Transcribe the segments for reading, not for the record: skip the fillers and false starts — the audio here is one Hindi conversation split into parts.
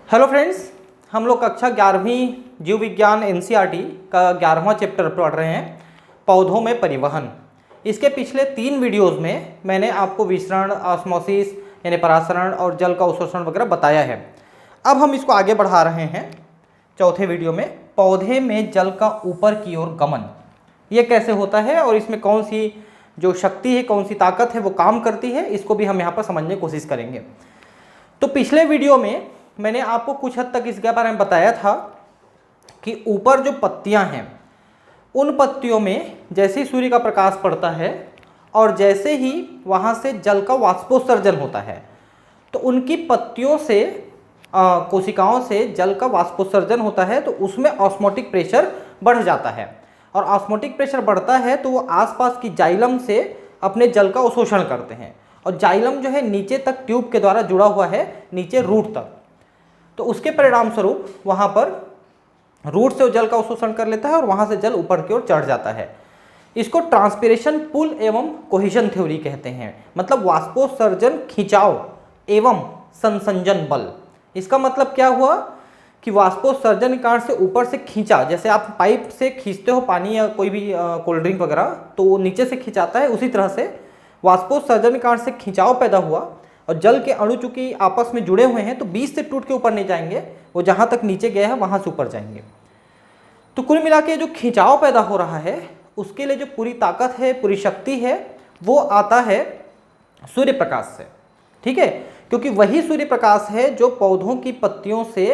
हेलो फ्रेंड्स, हम लोग कक्षा 11वीं जीव विज्ञान एनसीईआरटी का 11वां चैप्टर पढ़ रहे हैं, पौधों में परिवहन। इसके पिछले 3 वीडियोस में मैंने आपको विसरण, ऑस्मोसिस यानी परासरण और जल का अवशोषण वगैरह बताया है। अब हम इसको आगे बढ़ा रहे हैं चौथे वीडियो में, पौधे में जल का ऊपर की ओर गमन। ये कैसे होता है और इसमें कौन सी जो शक्ति है, कौन सी ताकत है वो काम करती है, इसको भी हम यहाँ पर समझने की कोशिश करेंगे। तो पिछले वीडियो में मैंने आपको कुछ हद तक इसके बारे में बताया था कि ऊपर जो पत्तियां हैं उन पत्तियों में जैसे ही सूर्य का प्रकाश पड़ता है और जैसे ही वहां से जल का वाष्पोत्सर्जन होता है तो उनकी पत्तियों से कोशिकाओं से जल का वाष्पोत्सर्जन होता है, तो उसमें ऑस्मोटिक प्रेशर बढ़ जाता है और ऑस्मोटिक प्रेशर बढ़ता है तो वो आसपास की जाइलम से अपने जल का अवशोषण करते हैं और जाइलम जो है नीचे तक ट्यूब के द्वारा जुड़ा हुआ है, नीचे रूट तक। तो उसके परिणाम स्वरूप वहां पर रूट से जल का अवशोषण कर लेता है और वहां से जल ऊपर की ओर चढ़ जाता है। इसको ट्रांसपिरेशन पुल एवं कोहेशन थ्योरी कहते हैं, मतलब वाष्पोत्सर्जन खिंचाव एवं संसंजन बल। इसका मतलब क्या हुआ कि वाष्पोत्सर्जन के कारण से ऊपर से खींचा, जैसे आप पाइप से खींचते हो पानी या कोई भी कोल्ड ड्रिंक वगैरह, तो वो नीचे से खिंचाता है, उसी तरह से वाष्पोत्सर्जन के कारण से खिंचाव पैदा हुआ और जल के अणु चूंकि आपस में जुड़े हुए हैं तो बीच से टूट के ऊपर नहीं जाएंगे, वो जहां तक नीचे गया है वहां से ऊपर जाएंगे। तो कुल मिला के जो खिंचाव पैदा हो रहा है उसके लिए जो पूरी ताकत है, पूरी शक्ति है, वो आता है सूर्य प्रकाश से। ठीक है, क्योंकि वही सूर्य प्रकाश है जो पौधों की पत्तियों से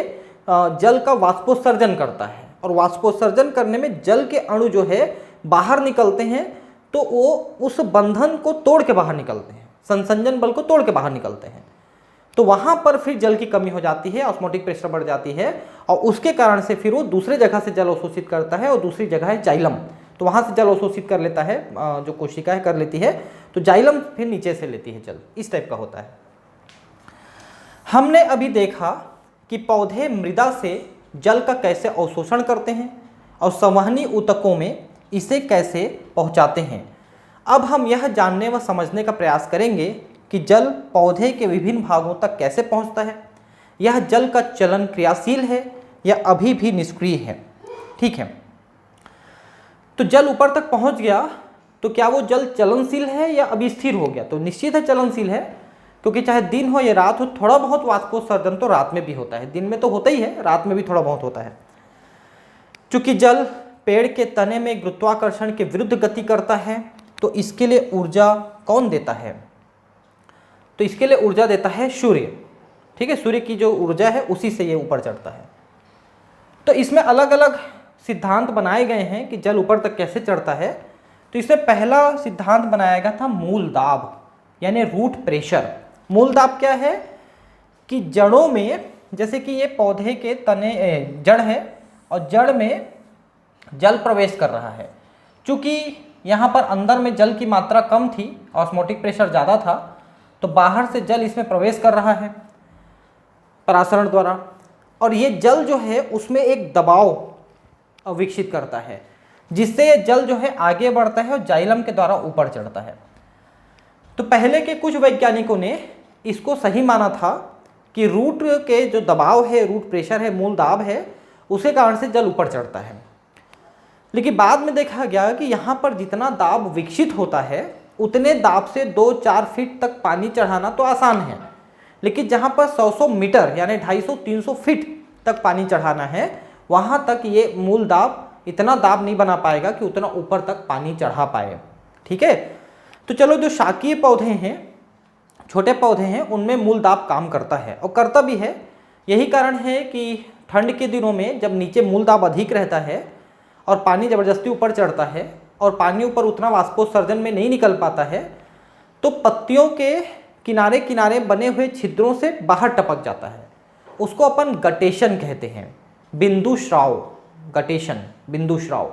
जल का वाष्पोत्सर्जन करता है और वाष्पोत्सर्जन करने में जल के अणु जो है बाहर निकलते हैं, तो वो उस बंधन को तोड़ के बाहर निकलते हैं, संसंजन बल को तोड़ के बाहर निकलते हैं। तो वहां पर फिर जल की कमी हो जाती है, ऑस्मोटिक प्रेशर बढ़ जाती है और उसके कारण से फिर वो दूसरे जगह से जल अवशोषित करता है और दूसरी जगह है जाइलम, तो वहां से जल अवशोषित कर लेता है, जो कोशिकाएं कर लेती है, तो जाइलम फिर नीचे से लेती है जल। इस टाइप का होता है। हमने अभी देखा कि पौधे मृदा से जल का कैसे अवशोषण करते हैं और संवहनी ऊतकों में इसे कैसे पहुंचाते हैं। अब हम यह जानने व समझने का प्रयास करेंगे कि जल पौधे के विभिन्न भागों तक कैसे पहुंचता है, यह जल का चलन क्रियाशील है या अभी भी निष्क्रिय है। ठीक है, तो जल ऊपर तक पहुंच गया तो क्या वो जल चलनशील है या अभी स्थिर हो गया? तो निश्चित है चलनशील है, क्योंकि चाहे दिन हो या रात हो, थोड़ा बहुत वाष्पोत्सर्जन तो रात में भी होता है, दिन में तो होता ही है, रात में भी थोड़ा बहुत होता है। चूंकि जल पेड़ के तने में गुरुत्वाकर्षण के विरुद्ध गति करता है, तो इसके लिए ऊर्जा कौन देता है? तो इसके लिए ऊर्जा देता है सूर्य। ठीक है, सूर्य की जो ऊर्जा है उसी से ये ऊपर चढ़ता है। तो इसमें अलग अलग सिद्धांत बनाए गए हैं कि जल ऊपर तक कैसे चढ़ता है। तो इसमें पहला सिद्धांत बनाया गया था मूल दाब, यानी रूट प्रेशर। मूल दाब क्या है कि जड़ों में, जैसे कि ये पौधे के तने जड़ है और जड़ में जल प्रवेश कर रहा है, चूंकि यहाँ पर अंदर में जल की मात्रा कम थी, ऑस्मोटिक प्रेशर ज़्यादा था, तो बाहर से जल इसमें प्रवेश कर रहा है परासरण द्वारा, और ये जल जो है उसमें एक दबाव विकसित करता है, जिससे ये जल जो है आगे बढ़ता है और जाइलम के द्वारा ऊपर चढ़ता है। तो पहले के कुछ वैज्ञानिकों ने इसको सही माना था कि रूट के जो दबाव है, रूट प्रेशर है, मूल दाब है, उसके कारण से जल ऊपर चढ़ता है। लेकिन बाद में देखा गया कि यहाँ पर जितना दाब विकसित होता है उतने दाब से 2-4 फीट तक पानी चढ़ाना तो आसान है, लेकिन जहाँ पर 100 मीटर यानी 250-300 फीट तक पानी चढ़ाना है, वहाँ तक ये मूल दाब इतना दाब नहीं बना पाएगा कि उतना ऊपर तक पानी चढ़ा पाए। ठीक है, तो चलो, जो शाकीय पौधे हैं, छोटे पौधे हैं, उनमें मूल दाब काम करता है और करता भी है। यही कारण है कि ठंड के दिनों में जब नीचे मूल दाब अधिक रहता है और पानी ज़बरदस्ती ऊपर चढ़ता है और पानी ऊपर उतना वाष्पोत्सर्जन में नहीं निकल पाता है, तो पत्तियों के किनारे किनारे बने हुए छिद्रों से बाहर टपक जाता है। उसको अपन गटेशन कहते हैं, बिंदु श्राव, गटेशन, बिंदु श्राव।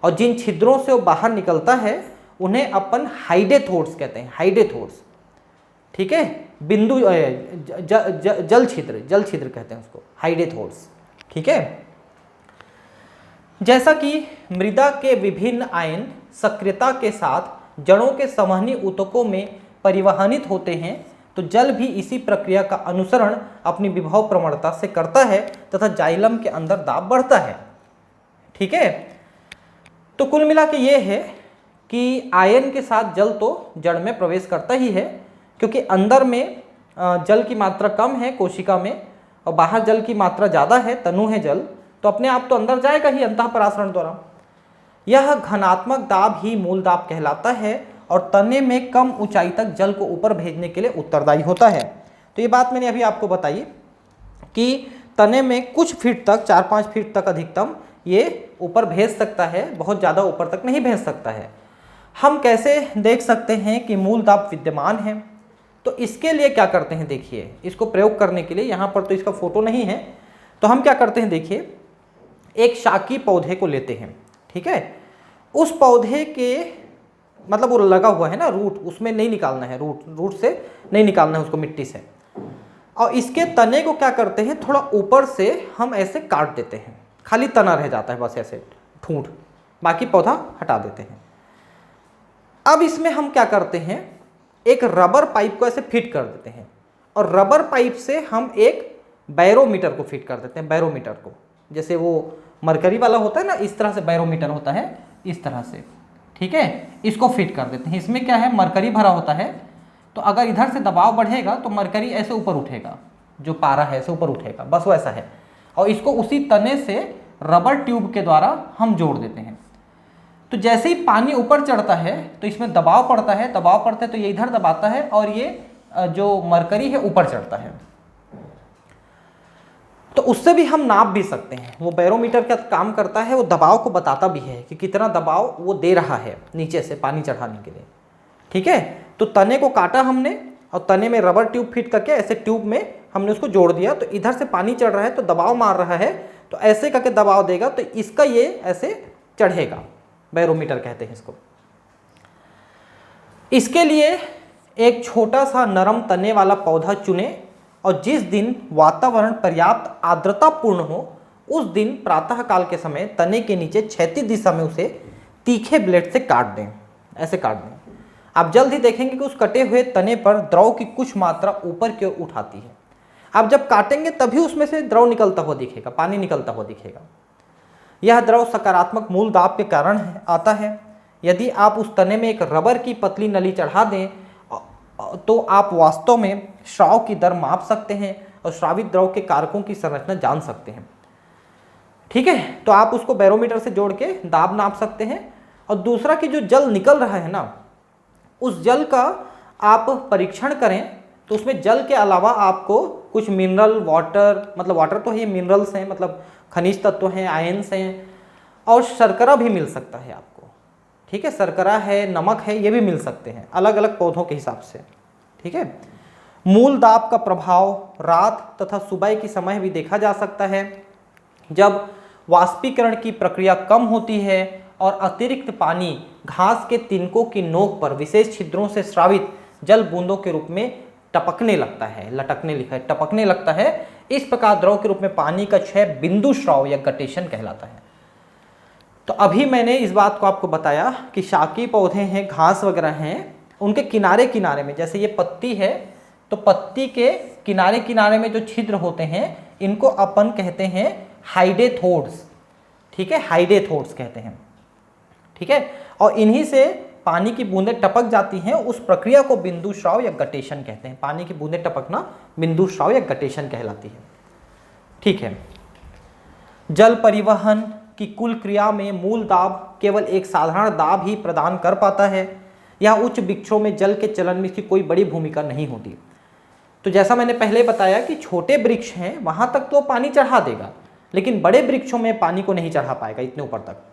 और जिन छिद्रों से वो बाहर निकलता है उन्हें अपन हाइडेथोड्स कहते हैं, हाइडेथोड्स। ठीक है, बिंदु जल छिद्र कहते हैं उसको, हाइडेथोड्स। ठीक है, जैसा कि मृदा के विभिन्न आयन सक्रियता के साथ जड़ों के संवहनी ऊतकों में परिवहनित होते हैं, तो जल भी इसी प्रक्रिया का अनुसरण अपनी विभव प्रवणता से करता है तथा जाइलम के अंदर दाब बढ़ता है। ठीक है, तो कुल मिला के ये है कि आयन के साथ जल तो जड़ में प्रवेश करता ही है, क्योंकि अंदर में जल की मात्रा कम है कोशिका में और बाहर जल की मात्रा ज़्यादा है, तनु है जल, तो अपने आप तो अंदर जाएगा ही अंतःपरासरण द्वारा। यह घनात्मक दाब ही मूल दाब कहलाता है और तने में कम ऊंचाई तक जल को ऊपर भेजने के लिए उत्तरदायी होता है। तो ये बात मैंने अभी आपको बताई कि तने में कुछ फीट तक, 4-5 फीट तक अधिकतम ये ऊपर भेज सकता है, बहुत ज़्यादा ऊपर तक नहीं भेज सकता है। हम कैसे देख सकते हैं कि मूल दाब विद्यमान है? तो इसके लिए क्या करते हैं, देखिए इसको प्रयोग करने के लिए, यहाँ पर तो इसका फोटो नहीं है, तो हम क्या करते हैं, देखिए एक शाकी पौधे को लेते हैं। ठीक है, उस पौधे के मतलब वो लगा हुआ है ना रूट, उसमें नहीं निकालना है, रूट से नहीं निकालना है उसको मिट्टी से, और इसके तने को क्या करते हैं, थोड़ा ऊपर से हम ऐसे काट देते हैं, खाली तना रह जाता है बस ऐसे ठूंठ, बाकी पौधा हटा देते हैं। अब इसमें हम क्या करते हैं, एक रबर पाइप को ऐसे फिट कर देते हैं और रबर पाइप से हम एक बैरोमीटर को फिट कर देते हैं, बैरोमीटर को, जैसे वो मरकरी वाला होता है ना, इस तरह से बैरोमीटर होता है, इस तरह से। ठीक है, इसको फिट कर देते हैं। इसमें क्या है, मरकरी भरा होता है, तो अगर इधर से दबाव बढ़ेगा तो मरकरी ऐसे ऊपर उठेगा, जो पारा है ऐसे ऊपर उठेगा, बस वैसा है, और इसको उसी तने से रबर ट्यूब के द्वारा हम जोड़ देते हैं। तो जैसे ही पानी ऊपर चढ़ता है तो इसमें दबाव पड़ता है, दबाव पड़ता है तो ये इधर दबाता है और ये जो मरकरी है ऊपर चढ़ता है। तो उससे भी हम नाप भी सकते हैं, वो बैरोमीटर का काम करता है, वो दबाव को बताता भी है कि कितना दबाव वो दे रहा है नीचे से पानी चढ़ाने के लिए। ठीक है, तो तने को काटा हमने और तने में रबर ट्यूब फिट करके ऐसे ट्यूब में हमने उसको जोड़ दिया, तो इधर से पानी चढ़ रहा है तो दबाव मार रहा है, तो ऐसे करके दबाव देगा तो इसका ये ऐसे चढ़ेगा, बैरोमीटर कहते हैं इसको। इसके लिए एक छोटा सा नरम तने वाला पौधा चुने और जिस दिन वातावरण पर्याप्त आर्द्रतापूर्ण हो उस दिन प्रातः काल के समय तने के नीचे क्षैतिज दिशा में उसे तीखे ब्लेड से काट दें, ऐसे काट दें। आप जल्द ही देखेंगे कि उस कटे हुए तने पर द्रव की कुछ मात्रा ऊपर की ओर उठाती है। आप जब काटेंगे तभी उसमें से द्रव निकलता हुआ दिखेगा, पानी निकलता हुआ दिखेगा। यह द्रव सकारात्मक मूल दाब के कारण आता है। यदि आप उस तने में एक रबर की पतली नली चढ़ा दें तो आप वास्तव में स्राव की दर माप सकते हैं और स्रावित द्रव के कारकों की संरचना जान सकते हैं। ठीक है, तो आप उसको बैरोमीटर से जोड़ के दाब नाप सकते हैं। और दूसरा कि जो जल निकल रहा है ना, उस जल का आप परीक्षण करें तो उसमें जल के अलावा आपको कुछ मिनरल वाटर, मतलब वाटर तो है, मिनरल्स हैं, मतलब खनिज तत्व हैं, आयन्स हैं, और शर्करा भी मिल सकता है आपको। ठीक है, शर्करा है, नमक है, ये भी मिल सकते हैं अलग अलग पौधों के हिसाब से। ठीक है, मूल दाब का प्रभाव रात तथा सुबह की समय भी देखा जा सकता है, जब वाष्पीकरण की प्रक्रिया कम होती है और अतिरिक्त पानी घास के तिनकों की नोक पर विशेष छिद्रों से स्रावित जल बूंदों के रूप में टपकने लगता है, लटकने लिखा है, टपकने लगता है। इस प्रकार द्रव के रूप में पानी का क्षय बिंदु स्राव या गटेशन कहलाता है। तो अभी मैंने इस बात को आपको बताया कि शाकी पौधे हैं, घास वगैरह हैं, उनके किनारे किनारे में, जैसे ये पत्ती है तो पत्ती के किनारे किनारे में जो छिद्र होते हैं इनको अपन कहते हैं हाइडेथोड्स। ठीक है, हाइडेथोड्स कहते हैं। ठीक है, और इन्हीं से पानी की बूंदें टपक जाती हैं, उस प्रक्रिया को बिंदु स्राव या गटेशन कहते हैं। पानी की बूंदें टपकना बिंदु स्राव या गटेशन कहलाती है। ठीक है, जल परिवहन की कुल क्रिया में मूल दाब केवल एक साधारण दाब ही प्रदान कर पाता है। यह उच्च वृक्षों में जल के चलन में इसकी कोई बड़ी भूमिका नहीं होती। तो जैसा मैंने पहले बताया कि छोटे वृक्ष हैं वहां तक तो पानी चढ़ा देगा, लेकिन बड़े वृक्षों में पानी को नहीं चढ़ा पाएगा इतने ऊपर तक।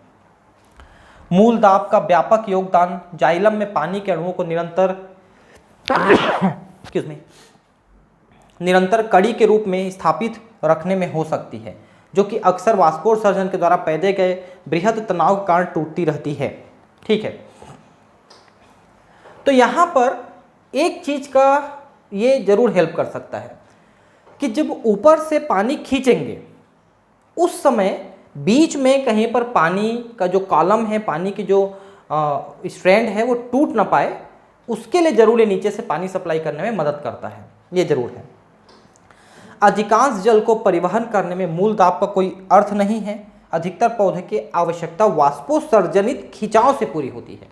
मूल दाब का व्यापक योगदान जाइलम में पानी के अणुओं को निरंतर कड़ी के रूप में स्थापित रखने में हो सकती है, जो कि अक्सर वाष्पोत्सर्जन के द्वारा पैदे गए बृहद तनाव के कारण टूटती रहती है। ठीक है, तो यहाँ पर एक चीज का ये जरूर हेल्प कर सकता है कि जब ऊपर से पानी खींचेंगे उस समय बीच में कहीं पर पानी का जो कॉलम है, पानी की जो स्ट्रैंड है वो टूट ना पाए, उसके लिए जरूर नीचे से पानी सप्लाई करने में मदद करता है, ये जरूर है। अधिकांश जल को परिवहन करने में मूल दाब का कोई अर्थ नहीं है। अधिकतर पौधे की आवश्यकता वाष्पोत्सर्जनित खिंचाव से पूरी होती है।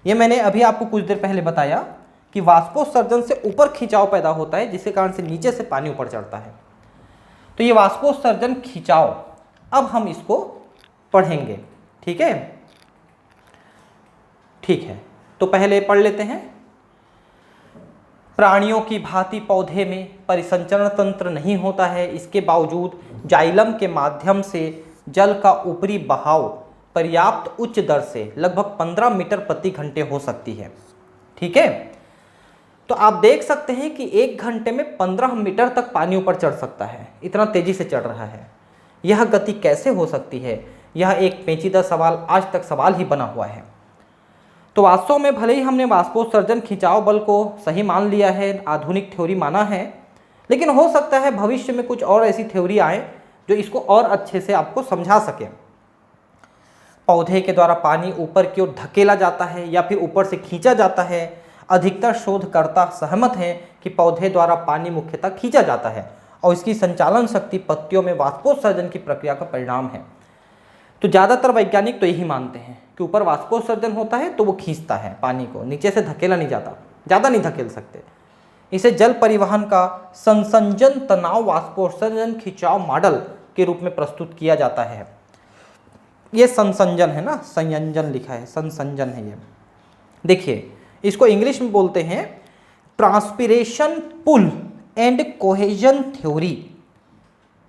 ये मैंने अभी आपको कुछ देर पहले बताया कि वाष्पोत्सर्जन से ऊपर खिंचाव पैदा होता है, जिसके कारण से नीचे से पानी ऊपर चढ़ता है। तो ये वाष्पोत्सर्जन खिंचाव, अब हम इसको पढ़ेंगे। ठीक है, ठीक है, तो पहले पढ़ लेते हैं। प्राणियों की भांति पौधे में परिसंचरण तंत्र नहीं होता है, इसके बावजूद जाइलम के माध्यम से जल का ऊपरी बहाव पर्याप्त उच्च दर से लगभग 15 मीटर प्रति घंटे हो सकती है। ठीक है, तो आप देख सकते हैं कि 1 घंटे में 15 मीटर तक पानी ऊपर चढ़ सकता है, इतना तेजी से चढ़ रहा है। यह गति कैसे हो सकती है, यह एक पेचीदा सवाल, आज तक सवाल ही बना हुआ है। तो वास्तव में भले ही हमने वाष्पोत्सर्जन खिंचाव बल को सही मान लिया है, आधुनिक थ्योरी माना है, लेकिन हो सकता है भविष्य में कुछ और ऐसी थ्योरी आए जो इसको और अच्छे से आपको समझा सके। पौधे के द्वारा पानी ऊपर की ओर धकेला जाता है या फिर ऊपर से खींचा जाता है। अधिकतर शोधकर्ता सहमत हैं कि पौधे द्वारा पानी मुख्यतः खींचा जाता है और इसकी संचालन शक्ति पत्तियों में वाष्पोत्सर्जन की प्रक्रिया का परिणाम है। तो ज़्यादातर वैज्ञानिक तो यही मानते हैं कि ऊपर वाष्पोत्सर्जन होता है तो वो खींचता है पानी को, नीचे से धकेला नहीं जाता, ज़्यादा नहीं धकेल सकते। इसे जल परिवहन का संसंजन तनाव वाष्पोत्सर्जन खिंचाव मॉडल के रूप में प्रस्तुत किया जाता है। ये संसंजन है ना, संयोजन लिखा है, संसंजन है ये। देखिए इसको इंग्लिश में बोलते हैं transpiration pull and cohesion theory.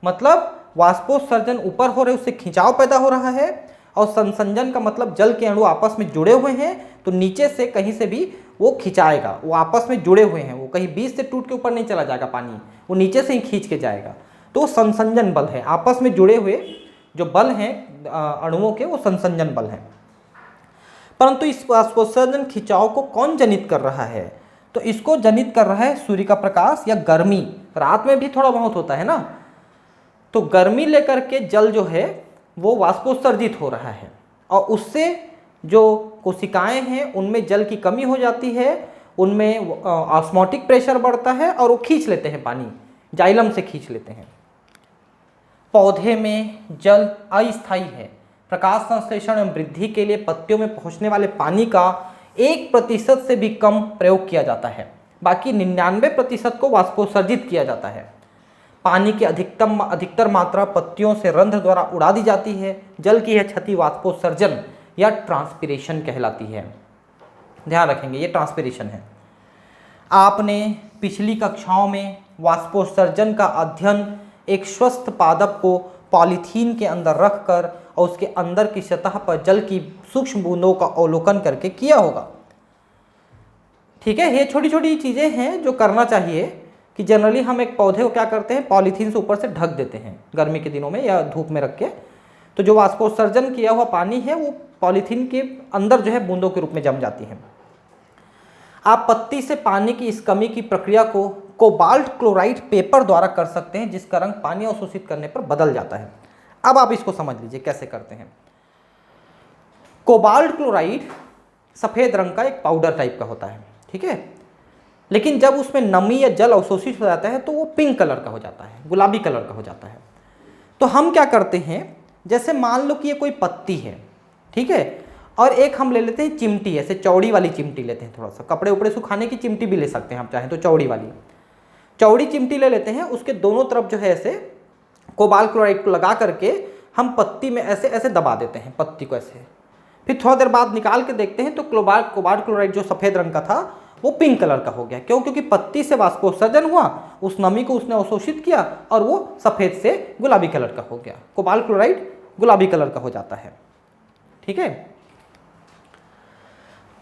मतलब वाष्पोत्सर्जन ऊपर हो रहे, उससे खिंचाव पैदा हो रहा है, और संसंजन का मतलब जल के अणु आपस में जुड़े हुए हैं तो नीचे से कहीं से भी वो खिंचाएगा, वो आपस में जुड़े हुए हैं, वो कहीं बीच से टूट के ऊपर नहीं चला जाएगा पानी, वो नीचे से ही खींच के जाएगा। तो संसंजन बल है, आपस में जुड़े हुए जो बल हैं अणुओं के, वो संसंजन बल हैं। परंतु इस वाष्पोत्सर्जन खिंचाव को कौन जनित कर रहा है? तो इसको जनित कर रहा है सूर्य का प्रकाश या गर्मी। रात में भी थोड़ा बहुत होता है ना, तो गर्मी लेकर के जल जो है वो वाष्पोत्सर्जित हो रहा है और उससे जो कोशिकाएं हैं उनमें जल की कमी हो जाती है, उनमें ऑस्मोटिक प्रेशर बढ़ता है और वो खींच लेते हैं पानी, जाइलम से खींच लेते हैं। पौधे में जल अस्थायी है। प्रकाश संश्लेषण एवं वृद्धि के लिए पत्तियों में पहुंचने वाले पानी का 1% से भी कम प्रयोग किया जाता है, बाकी 99% को वाष्पोत्सर्जित किया जाता है। पानी की अधिकतर मात्रा पत्तियों से रंध्र द्वारा उड़ा दी जाती है। जल की यह क्षति वाष्पोत्सर्जन या ट्रांसपिरेशन कहलाती है। ध्यान रखेंगे ये ट्रांसपिरेशन है। आपने पिछली कक्षाओं में वाष्पोत्सर्जन का अध्ययन एक स्वस्थ पादप को पॉलीथीन के अंदर रखकर और उसके अंदर की सतह पर जल की सूक्ष्म बूंदों का अवलोकन करके किया होगा। ठीक है, ये छोटी छोटी चीज़ें हैं जो करना चाहिए कि जनरली हम एक पौधे को क्या करते हैं, पॉलीथीन से ऊपर से ढक देते हैं गर्मी के दिनों में या धूप में रख के, तो जो वाष्पोत्सर्जन किया हुआ पानी है वो पॉलीथीन के अंदर जो है बूंदों के रूप में जम जाती है। आप पत्ती से पानी की इस कमी की प्रक्रिया को कोबाल्ट क्लोराइड पेपर द्वारा कर सकते हैं, जिसका रंग पानी अवशोषित करने पर बदल जाता है। अब आप इसको समझ लीजिए कैसे करते हैं। कोबाल्ट क्लोराइड सफ़ेद रंग का एक पाउडर टाइप का होता है, ठीक है, लेकिन जब उसमें नमी या जल अवशोषित हो जाता है तो वो पिंक कलर का हो जाता है, गुलाबी कलर का हो जाता है। तो हम क्या करते हैं, जैसे मान लो कि ये कोई पत्ती है, ठीक है, और एक हम ले लेते हैं चिमटी, ऐसे चौड़ी वाली चिमटी लेते हैं, थोड़ा सा कपड़े उपड़े सुखाने की चिमटी भी ले सकते हैं आप चाहें तो, चौड़ी वाली चौड़ी चिमटी ले लेते हैं। उसके दोनों तरफ जो है ऐसे कोबाल्ट क्लोराइड को लगा करके हम पत्ती में ऐसे ऐसे दबा देते हैं, पत्ती को ऐसे। फिर थोड़ा देर बाद निकाल के देखते हैं तो कोबाल्ट क्लोराइड जो सफ़ेद रंग का था वो पिंक कलर का हो गया। क्यों? क्योंकि पत्ती से वाष्पोत्सर्जन हुआ, उस नमी को उसने अवशोषित किया और वो सफ़ेद से गुलाबी कलर का हो गया। कोबाल्ट क्लोराइड गुलाबी कलर का हो जाता है, ठीक है।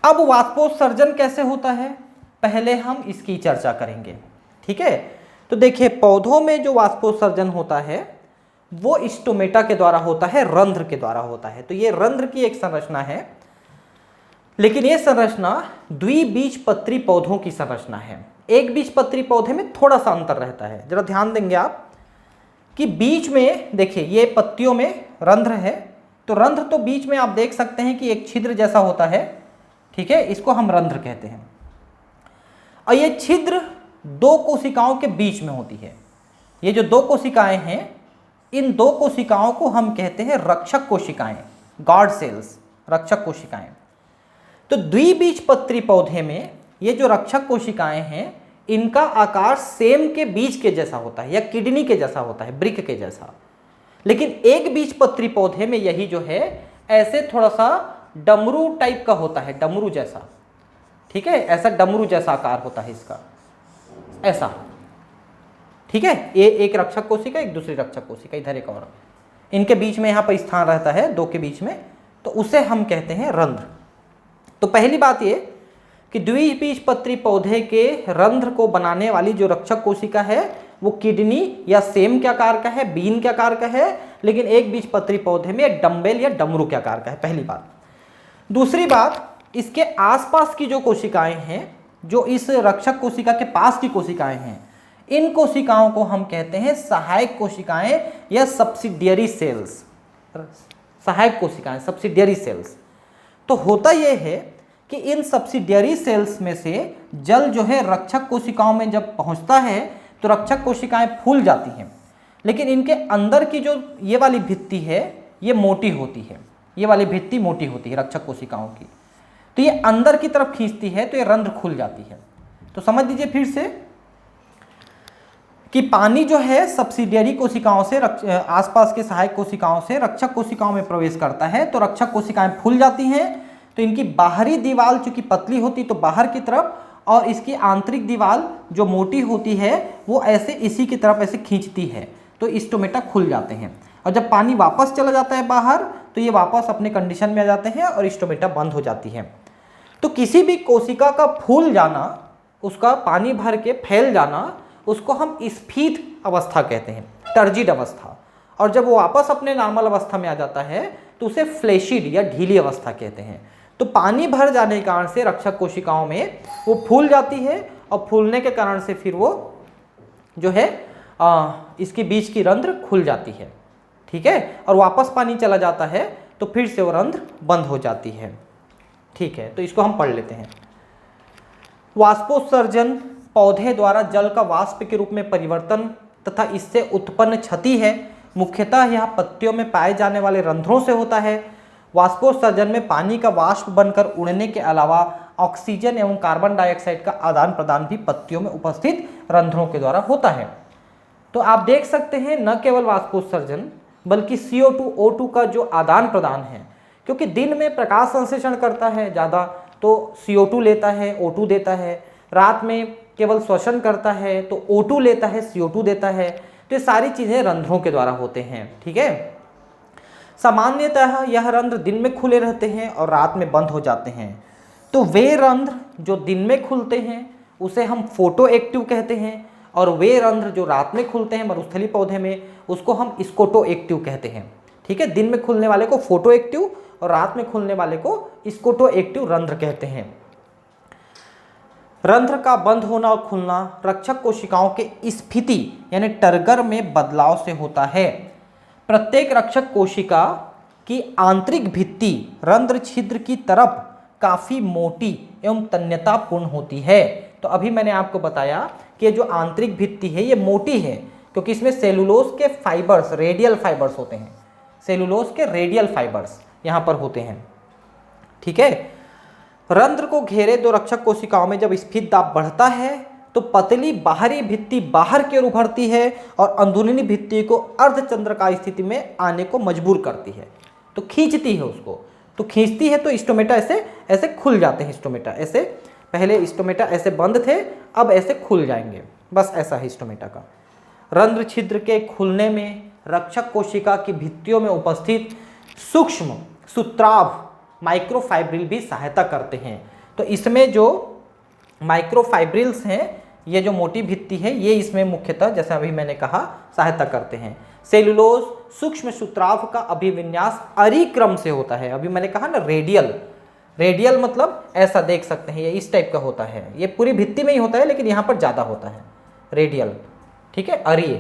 अब वाष्पोत्सर्जन कैसे होता है, पहले हम इसकी चर्चा करेंगे, ठीक है। तो देखिए पौधों में जो वाष्पोत्सर्जन होता है वो स्टोमेटा के द्वारा होता है, रंध्र के द्वारा होता है। तो ये रंध्र की एक संरचना है, लेकिन ये संरचना द्विबीजपत्री पौधों की संरचना है। एक बीजपत्री पौधे में थोड़ा सा अंतर रहता है, जरा ध्यान देंगे आप कि बीच में देखिए ये पत्तियों में रंध्र है, तो रंध्र तो बीच में आप देख सकते हैं कि एक छिद्र जैसा होता है, ठीक है, इसको हम रंध्र कहते हैं। और ये छिद्र दो कोशिकाओं के बीच में होती है। ये जो दो कोशिकाएं हैं, इन दो कोशिकाओं को हम कहते हैं रक्षक कोशिकाएं, गार्ड सेल्स, रक्षक कोशिकाएं। तो द्विबीजपत्री पौधे में ये जो रक्षक कोशिकाएं हैं, इनका आकार सेम के बीज के जैसा होता है या किडनी के जैसा होता है, ब्रिक के जैसा। लेकिन एक बीजपत्री पौधे में यही जो है ऐसे थोड़ा सा डमरू टाइप का होता है, डमरू जैसा, ठीक है, ऐसा डमरू जैसा आकार होता है इसका, ऐसा, ठीक है। ये एक रक्षक कोशिका, एक दूसरी रक्षक कोशिका, इधर एक और, इनके बीच में यहाँ पर स्थान रहता है दो के बीच में, तो उसे हम कहते हैं रंध्र। तो पहली बात ये कि द्विबीजपत्री पौधे के रंध्र को बनाने वाली जो रक्षक कोशिका है वो किडनी या सेम के आकार का है, बीन के आकार का है, लेकिन एक बीजपत्री पौधे में डंबेल या डमरू के आकार का है, पहली बात। दूसरी बात, इसके आसपास की जो कोशिकाएं हैं, जो इस रक्षक कोशिका के पास की कोशिकाएं हैं, इन कोशिकाओं को हम कहते हैं सहायक कोशिकाएं या सब्सिडियरी सेल्स, सहायक कोशिकाएं, सब्सिडियरी सेल्स। तो होता यह है कि इन सब्सिडियरी सेल्स में से जल जो है रक्षक कोशिकाओं में जब पहुंचता है तो रक्षक कोशिकाएं फूल जाती हैं, लेकिन इनके अंदर की जो ये वाली भित्ति है ये मोटी होती है, ये वाली भित्ति मोटी होती है रक्षक कोशिकाओं की, तो ये अंदर की तरफ खींचती है तो ये रंध्र खुल जाती है। तो समझ लीजिए फिर से कि पानी जो है सब्सिडियरी कोशिकाओं से आसपास के सहायक कोशिकाओं से रक्षक कोशिकाओं में प्रवेश करता है तो रक्षक कोशिकाएं फूल जाती हैं। तो इनकी बाहरी दीवार चूंकि पतली होती तो बाहर की तरफ, और इसकी आंतरिक दीवार जो मोटी होती है वो ऐसे इसी की तरफ ऐसे खींचती है, तो स्टोमेटा खुल जाते हैं। और जब पानी वापस चला जाता है बाहर तो ये वापस अपने कंडीशन में आ जाते हैं और स्टोमेटा बंद हो जाती है। तो किसी भी कोशिका का फूल जाना, उसका पानी भर के फैल जाना, उसको हम स्फीत अवस्था कहते हैं, टर्जिड अवस्था। और जब वो वापस अपने नॉर्मल अवस्था में आ जाता है तो उसे फ्लैशिड या ढीली अवस्था कहते हैं। तो पानी भर जाने के कारण से रक्षक कोशिकाओं में वो फूल जाती है और फूलने के कारण से फिर वो जो है इसके बीच की रंध्र खुल जाती है, ठीक है, और वापस पानी चला जाता है तो फिर से वो रंध्र बंद हो जाती है, ठीक है। तो इसको हम पढ़ लेते हैं। वाष्पोत्सर्जन पौधे द्वारा जल का वाष्प के रूप में परिवर्तन तथा इससे उत्पन्न क्षति है। मुख्यतः यह पत्तियों में पाए जाने वाले रंध्रों से होता है। वाष्पोत्सर्जन में पानी का वाष्प बनकर उड़ने के अलावा ऑक्सीजन एवं कार्बन डाइऑक्साइड का आदान प्रदान भी पत्तियों में उपस्थित रंध्रों के द्वारा होता है। तो आप देख सकते हैं न केवल वाष्पोत्सर्जन बल्कि CO2 O2 का जो आदान प्रदान है, क्योंकि दिन में प्रकाश संश्लेषण करता है ज़्यादा तो CO2 लेता है, O2 देता है, रात में केवल श्वसन करता है तो O2 लेता है, CO2 देता है। तो ये सारी चीज़ें रंध्रों के द्वारा होते हैं, ठीक है। सामान्यतः यह रंध्र दिन में खुले रहते हैं और रात में बंद हो जाते हैं। तो वे रंध्र जो दिन में खुलते हैं उसे हम फोटो एक्टिव कहते हैं, और वे रंध्र जो रात में खुलते हैं मरुस्थली पौधे में उसको हम स्कोटो एक्टिव कहते हैं, ठीक है। दिन में खुलने वाले को फोटो एक्टिव और रात में खुलने वाले को स्कोटो एक्टिव रंध्र कहते हैं। रंध्र का बंद होना और खुलना रक्षक कोशिकाओं के स्फीति यानी टर्गर में बदलाव से होता है। प्रत्येक रक्षक कोशिका की आंतरिक भित्ति रंध्र छिद्र की तरफ काफ़ी मोटी एवं तन्यतापूर्ण होती है। तो अभी मैंने आपको बताया कि ये जो आंतरिक भित्ति है ये मोटी है क्योंकि इसमें सेलुलोज के फाइबर्स, रेडियल फाइबर्स होते हैं। सेलुलोज के रेडियल फाइबर्स यहाँ पर होते हैं, ठीक है। रंध्र को घेरे दो रक्षक कोशिकाओं में जब स्फीत दाब बढ़ता है तो पतली बाहरी भित्ति बाहर की ओर उभरती है और अंदरूनी भित्ति को अर्धचंद्राकार स्थिति में आने को मजबूर करती है, तो खींचती है उसको। तो खींचती है तो स्टोमेटा ऐसे ऐसे खुल जाते हैं। स्टोमेटा ऐसे, पहले स्टोमेटा ऐसे बंद थे, अब ऐसे खुल जाएंगे, बस ऐसा है स्टोमेटा का। रंध्र छिद्र के खुलने में रक्षक कोशिका की भित्तियों में उपस्थित सूक्ष्म सूत्राभ माइक्रोफाइब्रिल भी सहायता करते हैं। तो इसमें जो माइक्रोफाइब्रिल्स हैं, ये जो मोटी भित्ति है, ये इसमें मुख्यतः जैसे अभी मैंने कहा सहायता करते हैं। सेलुलोज सूक्ष्म सूत्राभ का अभिविन्यास अरी क्रम से होता है। अभी मैंने कहा ना रेडियल, रेडियल मतलब ऐसा देख सकते हैं, ये इस टाइप का होता है। ये पूरी भित्ति में ही होता है लेकिन यहाँ पर ज़्यादा होता है रेडियल, ठीक है। अरी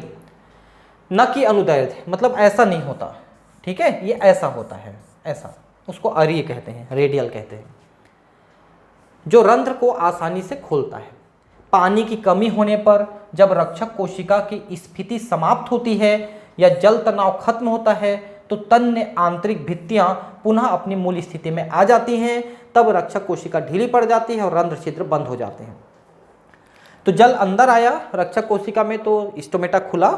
न कि अनुदैर्ध्य मतलब ऐसा नहीं होता, ठीक है, ये ऐसा होता है, ऐसा, उसको अरी कहते हैं, रेडियल कहते हैं, जो रंध्र को आसानी से खोलता है। पानी की कमी होने पर जब रक्षक कोशिका की स्फीति समाप्त होती है या जल तनाव खत्म होता है तो तन्य आंतरिक भित्तियां पुनः अपनी मूल स्थिति में आ जाती हैं। तब रक्षक कोशिका ढीली पड़ जाती है और रंध्र छिद्र बंद हो जाते हैं। तो जल अंदर आया रक्षक कोशिका में तो स्टोमेटा खुला,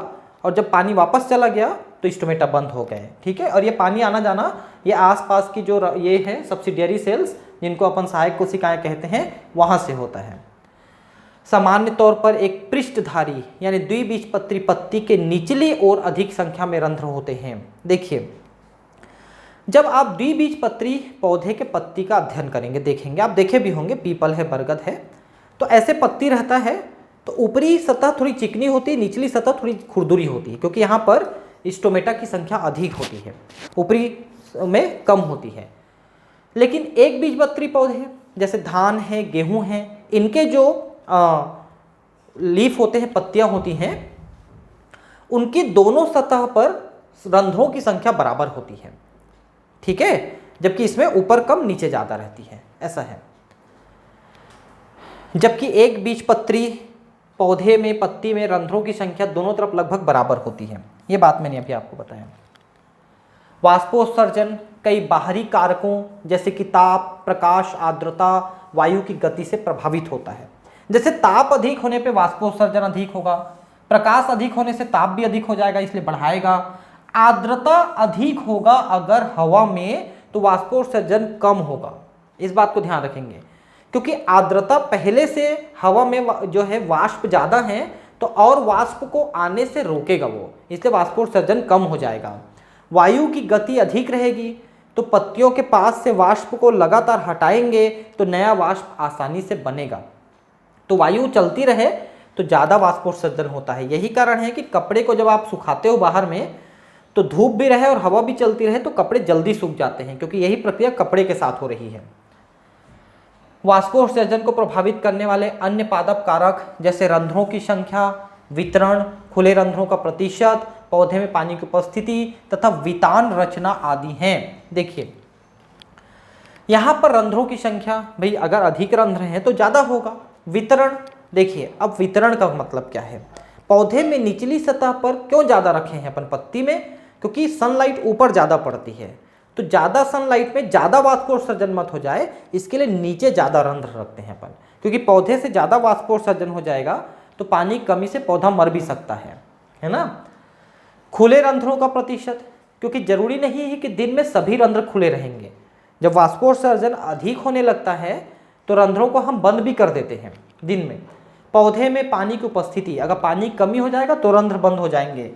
और जब पानी वापस चला गया तो स्टोमेटा बंद हो गए। ठीक है, और ये पानी आना जाना ये आसपास की जो ये है सब्सिडियरी सेल्स जिनको अपन सहायक कोशिकाएं कहते हैं वहां से होता है। सामान्य तौर पर एक पृष्ठधारी यानी द्विबीजपत्री पत्ती के निचली ओर अधिक संख्या में रंध्र होते हैं। देखिए, जब आप द्विबीजपत्री पौधे के पत्ती का अध्ययन करेंगे, देखेंगे, आप देखे भी होंगे, पीपल है, बरगद है, तो ऐसे पत्ती रहता है तो ऊपरी सतह थोड़ी चिकनी होती है, निचली सतह थोड़ी खुरदुरी होती है, क्योंकि यहाँ पर स्टोमेटा की संख्या अधिक होती है, ऊपरी में कम होती है। लेकिन एक बीजपत्री पौधे जैसे धान है, गेहूं है, इनके जो लीफ होते हैं, पत्तियां होती हैं, उनकी दोनों सतह पर रंध्रों की संख्या बराबर होती है। ठीक है, जबकि इसमें ऊपर कम नीचे ज़्यादा रहती है, ऐसा है। जबकि एक बीजपत्री पौधे में पत्ती में रंध्रों की संख्या दोनों तरफ लगभग बराबर होती है। ये बात मैंने अभी आपको बताया। वाष्पोत्सर्जन कई बाहरी कारकों जैसे कि ताप, प्रकाश, आर्द्रता, वायु की गति से प्रभावित होता है। जैसे ताप अधिक होने पे वाष्पोत्सर्जन अधिक होगा, प्रकाश अधिक होने से ताप भी अधिक हो जाएगा इसलिए बढ़ाएगा, आर्द्रता अधिक होगा अगर हवा में तो वाष्पोत्सर्जन कम होगा। इस बात को ध्यान रखेंगे, क्योंकि आर्द्रता पहले से हवा में जो है वाष्प ज़्यादा है तो और वाष्प को आने से रोकेगा वो, इसलिए वाष्पोत्सर्जन कम हो जाएगा। वायु की गति अधिक रहेगी तो पत्तियों के पास से वाष्प को लगातार हटाएंगे तो नया वाष्प आसानी से बनेगा। तो वायु चलती रहे तो ज़्यादा वाष्पोत्सर्जन होता है। यही कारण है कि कपड़े को जब आप सुखाते हो बाहर में तो धूप भी रहे और हवा भी चलती रहे तो कपड़े जल्दी सूख जाते हैं, क्योंकि यही प्रक्रिया कपड़े के साथ हो रही है। वाष्पोत्सर्जन को प्रभावित करने वाले अन्य पादप कारक जैसे रंध्रों की संख्या, वितरण, खुले रंध्रों का प्रतिशत, पौधे में पानी की उपस्थिति तथा वितान रचना आदि हैं। देखिए, यहाँ पर रंध्रों की संख्या, भाई अगर अधिक रंध्र हैं तो ज़्यादा होगा। वितरण, देखिए अब वितरण का मतलब क्या है, पौधे में निचली सतह पर क्यों ज़्यादा रखे हैं अपन पत्ती में, क्योंकि सनलाइट ऊपर ज़्यादा पड़ती है, तो ज़्यादा सनलाइट में ज़्यादा वाष्पोत्सर्जन मत हो जाए इसके लिए नीचे ज़्यादा रंध्र रखते हैं अपन, क्योंकि पौधे से ज़्यादा वाष्पोत्सर्जन हो जाएगा तो पानी की कमी से पौधा मर भी सकता है ना। खुले रंध्रों का प्रतिशत, क्योंकि जरूरी नहीं है कि दिन में सभी रंध्र खुले रहेंगे। जब वाष्पोत्सर्जन अधिक होने लगता है तो रंध्रों को हम बंद भी कर देते हैं दिन में। पौधे में पानी की उपस्थिति, अगर पानी की कमी हो जाएगा तो रंध्र बंद हो जाएंगे।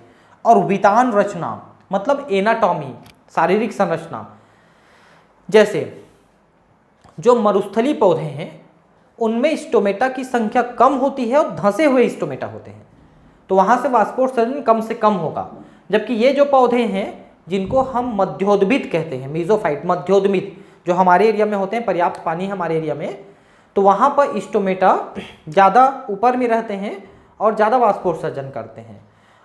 और वितान रचना मतलब एनाटॉमी, शारीरिक संरचना, जैसे जो मरुस्थली पौधे हैं उनमें स्टोमेटा की संख्या कम होती है और धंसे हुए स्टोमेटा होते हैं, तो वहाँ से वाष्पोत्सर्जन कम से कम होगा। जबकि ये जो पौधे हैं जिनको हम मध्योद्भिद कहते हैं, मीजोफाइट, मध्योद्भिद, जो हमारे एरिया में होते हैं, पर्याप्त पानी हमारे एरिया में, तो वहाँ पर स्टोमेटा ज़्यादा ऊपर में रहते हैं और ज़्यादा वाष्पोत्सर्जन करते हैं।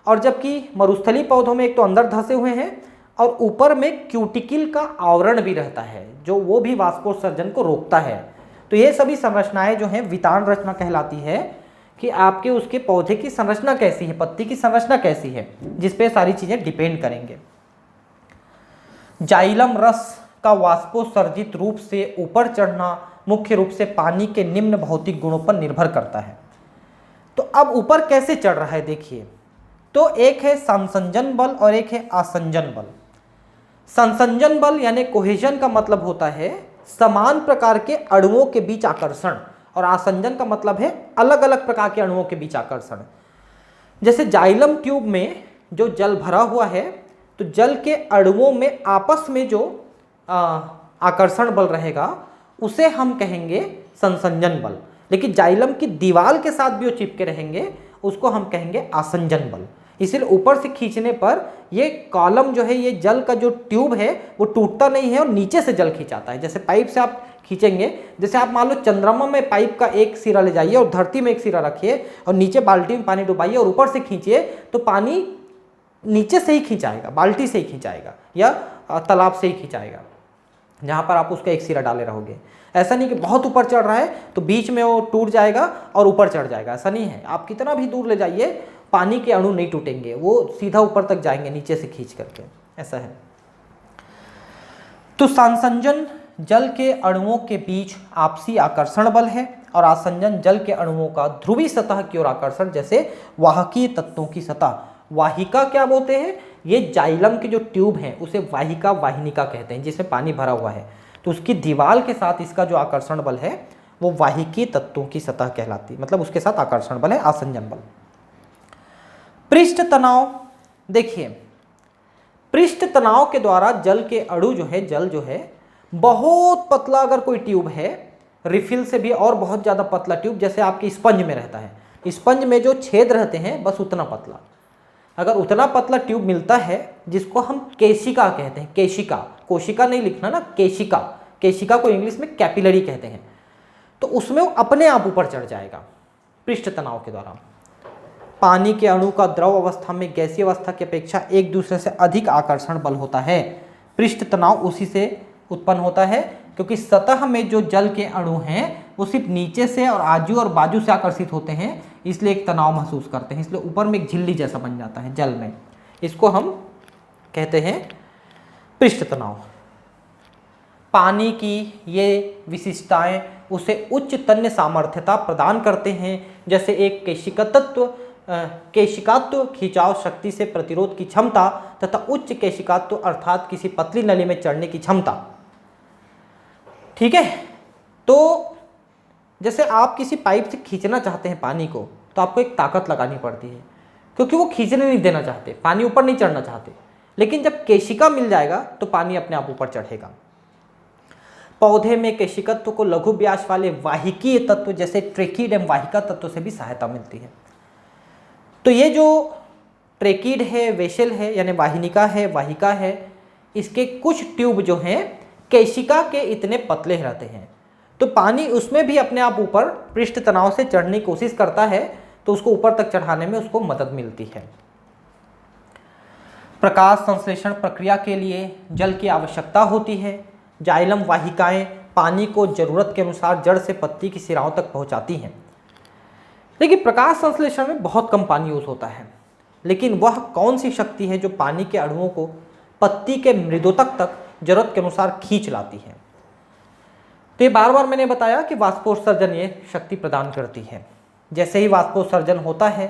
और जबकि मरुस्थली पौधों में एक तो अंदर धंसे हुए हैं और ऊपर में क्यूटिकल का आवरण भी रहता है जो वो भी वाष्पोत्सर्जन को रोकता है। तो ये सभी संरचनाएं जो हैं वितान रचना कहलाती है, कि आपके उसके पौधे की संरचना कैसी है, पत्ती की संरचना कैसी है, जिस पे सारी चीज़ें डिपेंड करेंगे। जाइलम रस का वाष्पोत्सर्जित रूप से ऊपर चढ़ना मुख्य रूप से पानी के निम्न भौतिक गुणों पर निर्भर करता है। तो अब ऊपर कैसे चढ़ रहा है देखिए, तो एक है संसंजन बल और एक है आसंजन बल। संसंजन बल यानी कोहेजन का मतलब होता है समान प्रकार के अणुओं के बीच आकर्षण, और आसंजन का मतलब है अलग अलग प्रकार के अणुओं के बीच आकर्षण। जैसे जाइलम ट्यूब में जो जल भरा हुआ है तो जल के अणुओं में आपस में जो आकर्षण बल रहेगा उसे हम कहेंगे संसंजन बल, लेकिन जाइलम की दीवार के साथ भी वो चिपके रहेंगे उसको हम कहेंगे आसंजन बल। इसलिए ऊपर से खींचने पर ये कॉलम जो है, ये जल का जो ट्यूब है वो टूटता नहीं है और नीचे से जल खींचाता है। जैसे पाइप से आप खींचेंगे, जैसे आप मान लो चंद्रमा में पाइप का एक सिरा ले जाइए और धरती में एक सिरा रखिए और नीचे बाल्टी में पानी डुबाइए और ऊपर से खींचिए तो पानी नीचे से ही खींचाएगा, बाल्टी से ही खींचाएगा या तालाब से ही खींचाएगा। जहाँ पर आप उसका एक सिरा डाले रहोगे। ऐसा नहीं कि बहुत ऊपर चढ़ रहा है तो बीच में वो टूट जाएगा और ऊपर चढ़ जाएगा, ऐसा नहीं है। आप कितना भी दूर ले जाइए पानी के अणु नहीं टूटेंगे, वो सीधा ऊपर तक जाएंगे नीचे से खींच करके, ऐसा है। तो सांसंजन जल के अणुओं के बीच आपसी आकर्षण बल है और आसंजन जल के अणुओं का ध्रुवीय सतह की ओर आकर्षण, जैसे वाहकीय तत्वों की सतह। वाहिका क्या बोलते हैं, ये जाइलम की जो ट्यूब है उसे वाहिका वाहिनिका कहते हैं, जिसमें पानी भरा हुआ है। तो उसकी दीवार के साथ इसका जो आकर्षण बल है वो वाहिकीय तत्वों की सतह कहलाती है, मतलब उसके साथ आकर्षण बल है आसंजन बल। पृष्ठ तनाव, देखिए पृष्ठ तनाव के द्वारा जल के अणु जो है, जल जो है बहुत पतला, अगर कोई ट्यूब है रिफिल से भी और बहुत ज़्यादा पतला ट्यूब, जैसे आपके स्पंज में रहता है, स्पंज में जो छेद रहते हैं बस उतना पतला, अगर उतना पतला ट्यूब मिलता है जिसको हम केशिका कहते हैं, केशिका, कोशिका नहीं लिखना ना, केशिका, केशिका को इंग्लिश में कैपिलरी कहते हैं, तो उसमें वो अपने आप ऊपर चढ़ जाएगा पृष्ठ तनाव के द्वारा। पानी के अणु का द्रव अवस्था में गैसीय अवस्था की अपेक्षा एक दूसरे से अधिक आकर्षण बल होता है। पृष्ठ तनाव उसी से उत्पन्न होता है क्योंकि सतह में जो जल के अणु हैं वो सिर्फ नीचे से और आजू और बाजू से आकर्षित होते हैं, इसलिए एक तनाव महसूस करते हैं, इसलिए ऊपर में एक झिल्ली जैसा बन जाता है जल में, इसको हम कहते हैं पृष्ठ तनाव। पानी की ये विशिष्टताएं उसे उच्च तन्य सामर्थ्यता प्रदान करते हैं, जैसे एक केशिकात्व खिंचाव शक्ति से प्रतिरोध की क्षमता तथा उच्च केशिकात्व अर्थात किसी पतली नली में चढ़ने की क्षमता। ठीक है, तो जैसे आप किसी पाइप से खींचना चाहते हैं पानी को तो आपको एक ताकत लगानी पड़ती है, क्योंकि वो खींचने नहीं देना चाहते, पानी ऊपर नहीं चढ़ना चाहते, लेकिन जब केशिका मिल जाएगा तो पानी अपने आप ऊपर चढ़ेगा। पौधे में केशिकत्व को लघु व्यास वाले वाहिकीय तत्व जैसे ट्रेकीड एवं वाहिका तत्व से भी सहायता मिलती है। तो ये जो ट्रेकीड है, वेशल है यानी वाहिनिका है, वाहिका है, इसके कुछ ट्यूब जो हैं केशिका के इतने पतले रहते हैं, तो पानी उसमें भी अपने आप ऊपर पृष्ठ तनाव से चढ़ने की कोशिश करता है, तो उसको ऊपर तक चढ़ाने में उसको मदद मिलती है। प्रकाश संश्लेषण प्रक्रिया के लिए जल की आवश्यकता होती है। जाइलम वाहिकाएं पानी को जरूरत के अनुसार जड़ से पत्ती की सिराओं तक पहुंचाती हैं। लेकिन प्रकाश संश्लेषण में बहुत कम पानी यूज होता है, लेकिन वह कौन सी शक्ति है जो पानी के अणुओं को पत्ती के मृदुतक तक जरूरत के अनुसार खींच लाती है? तो ये बार बार मैंने बताया कि वाष्पोत्सर्जन ये शक्ति प्रदान करती है। जैसे ही वाष्पोत्सर्जन होता है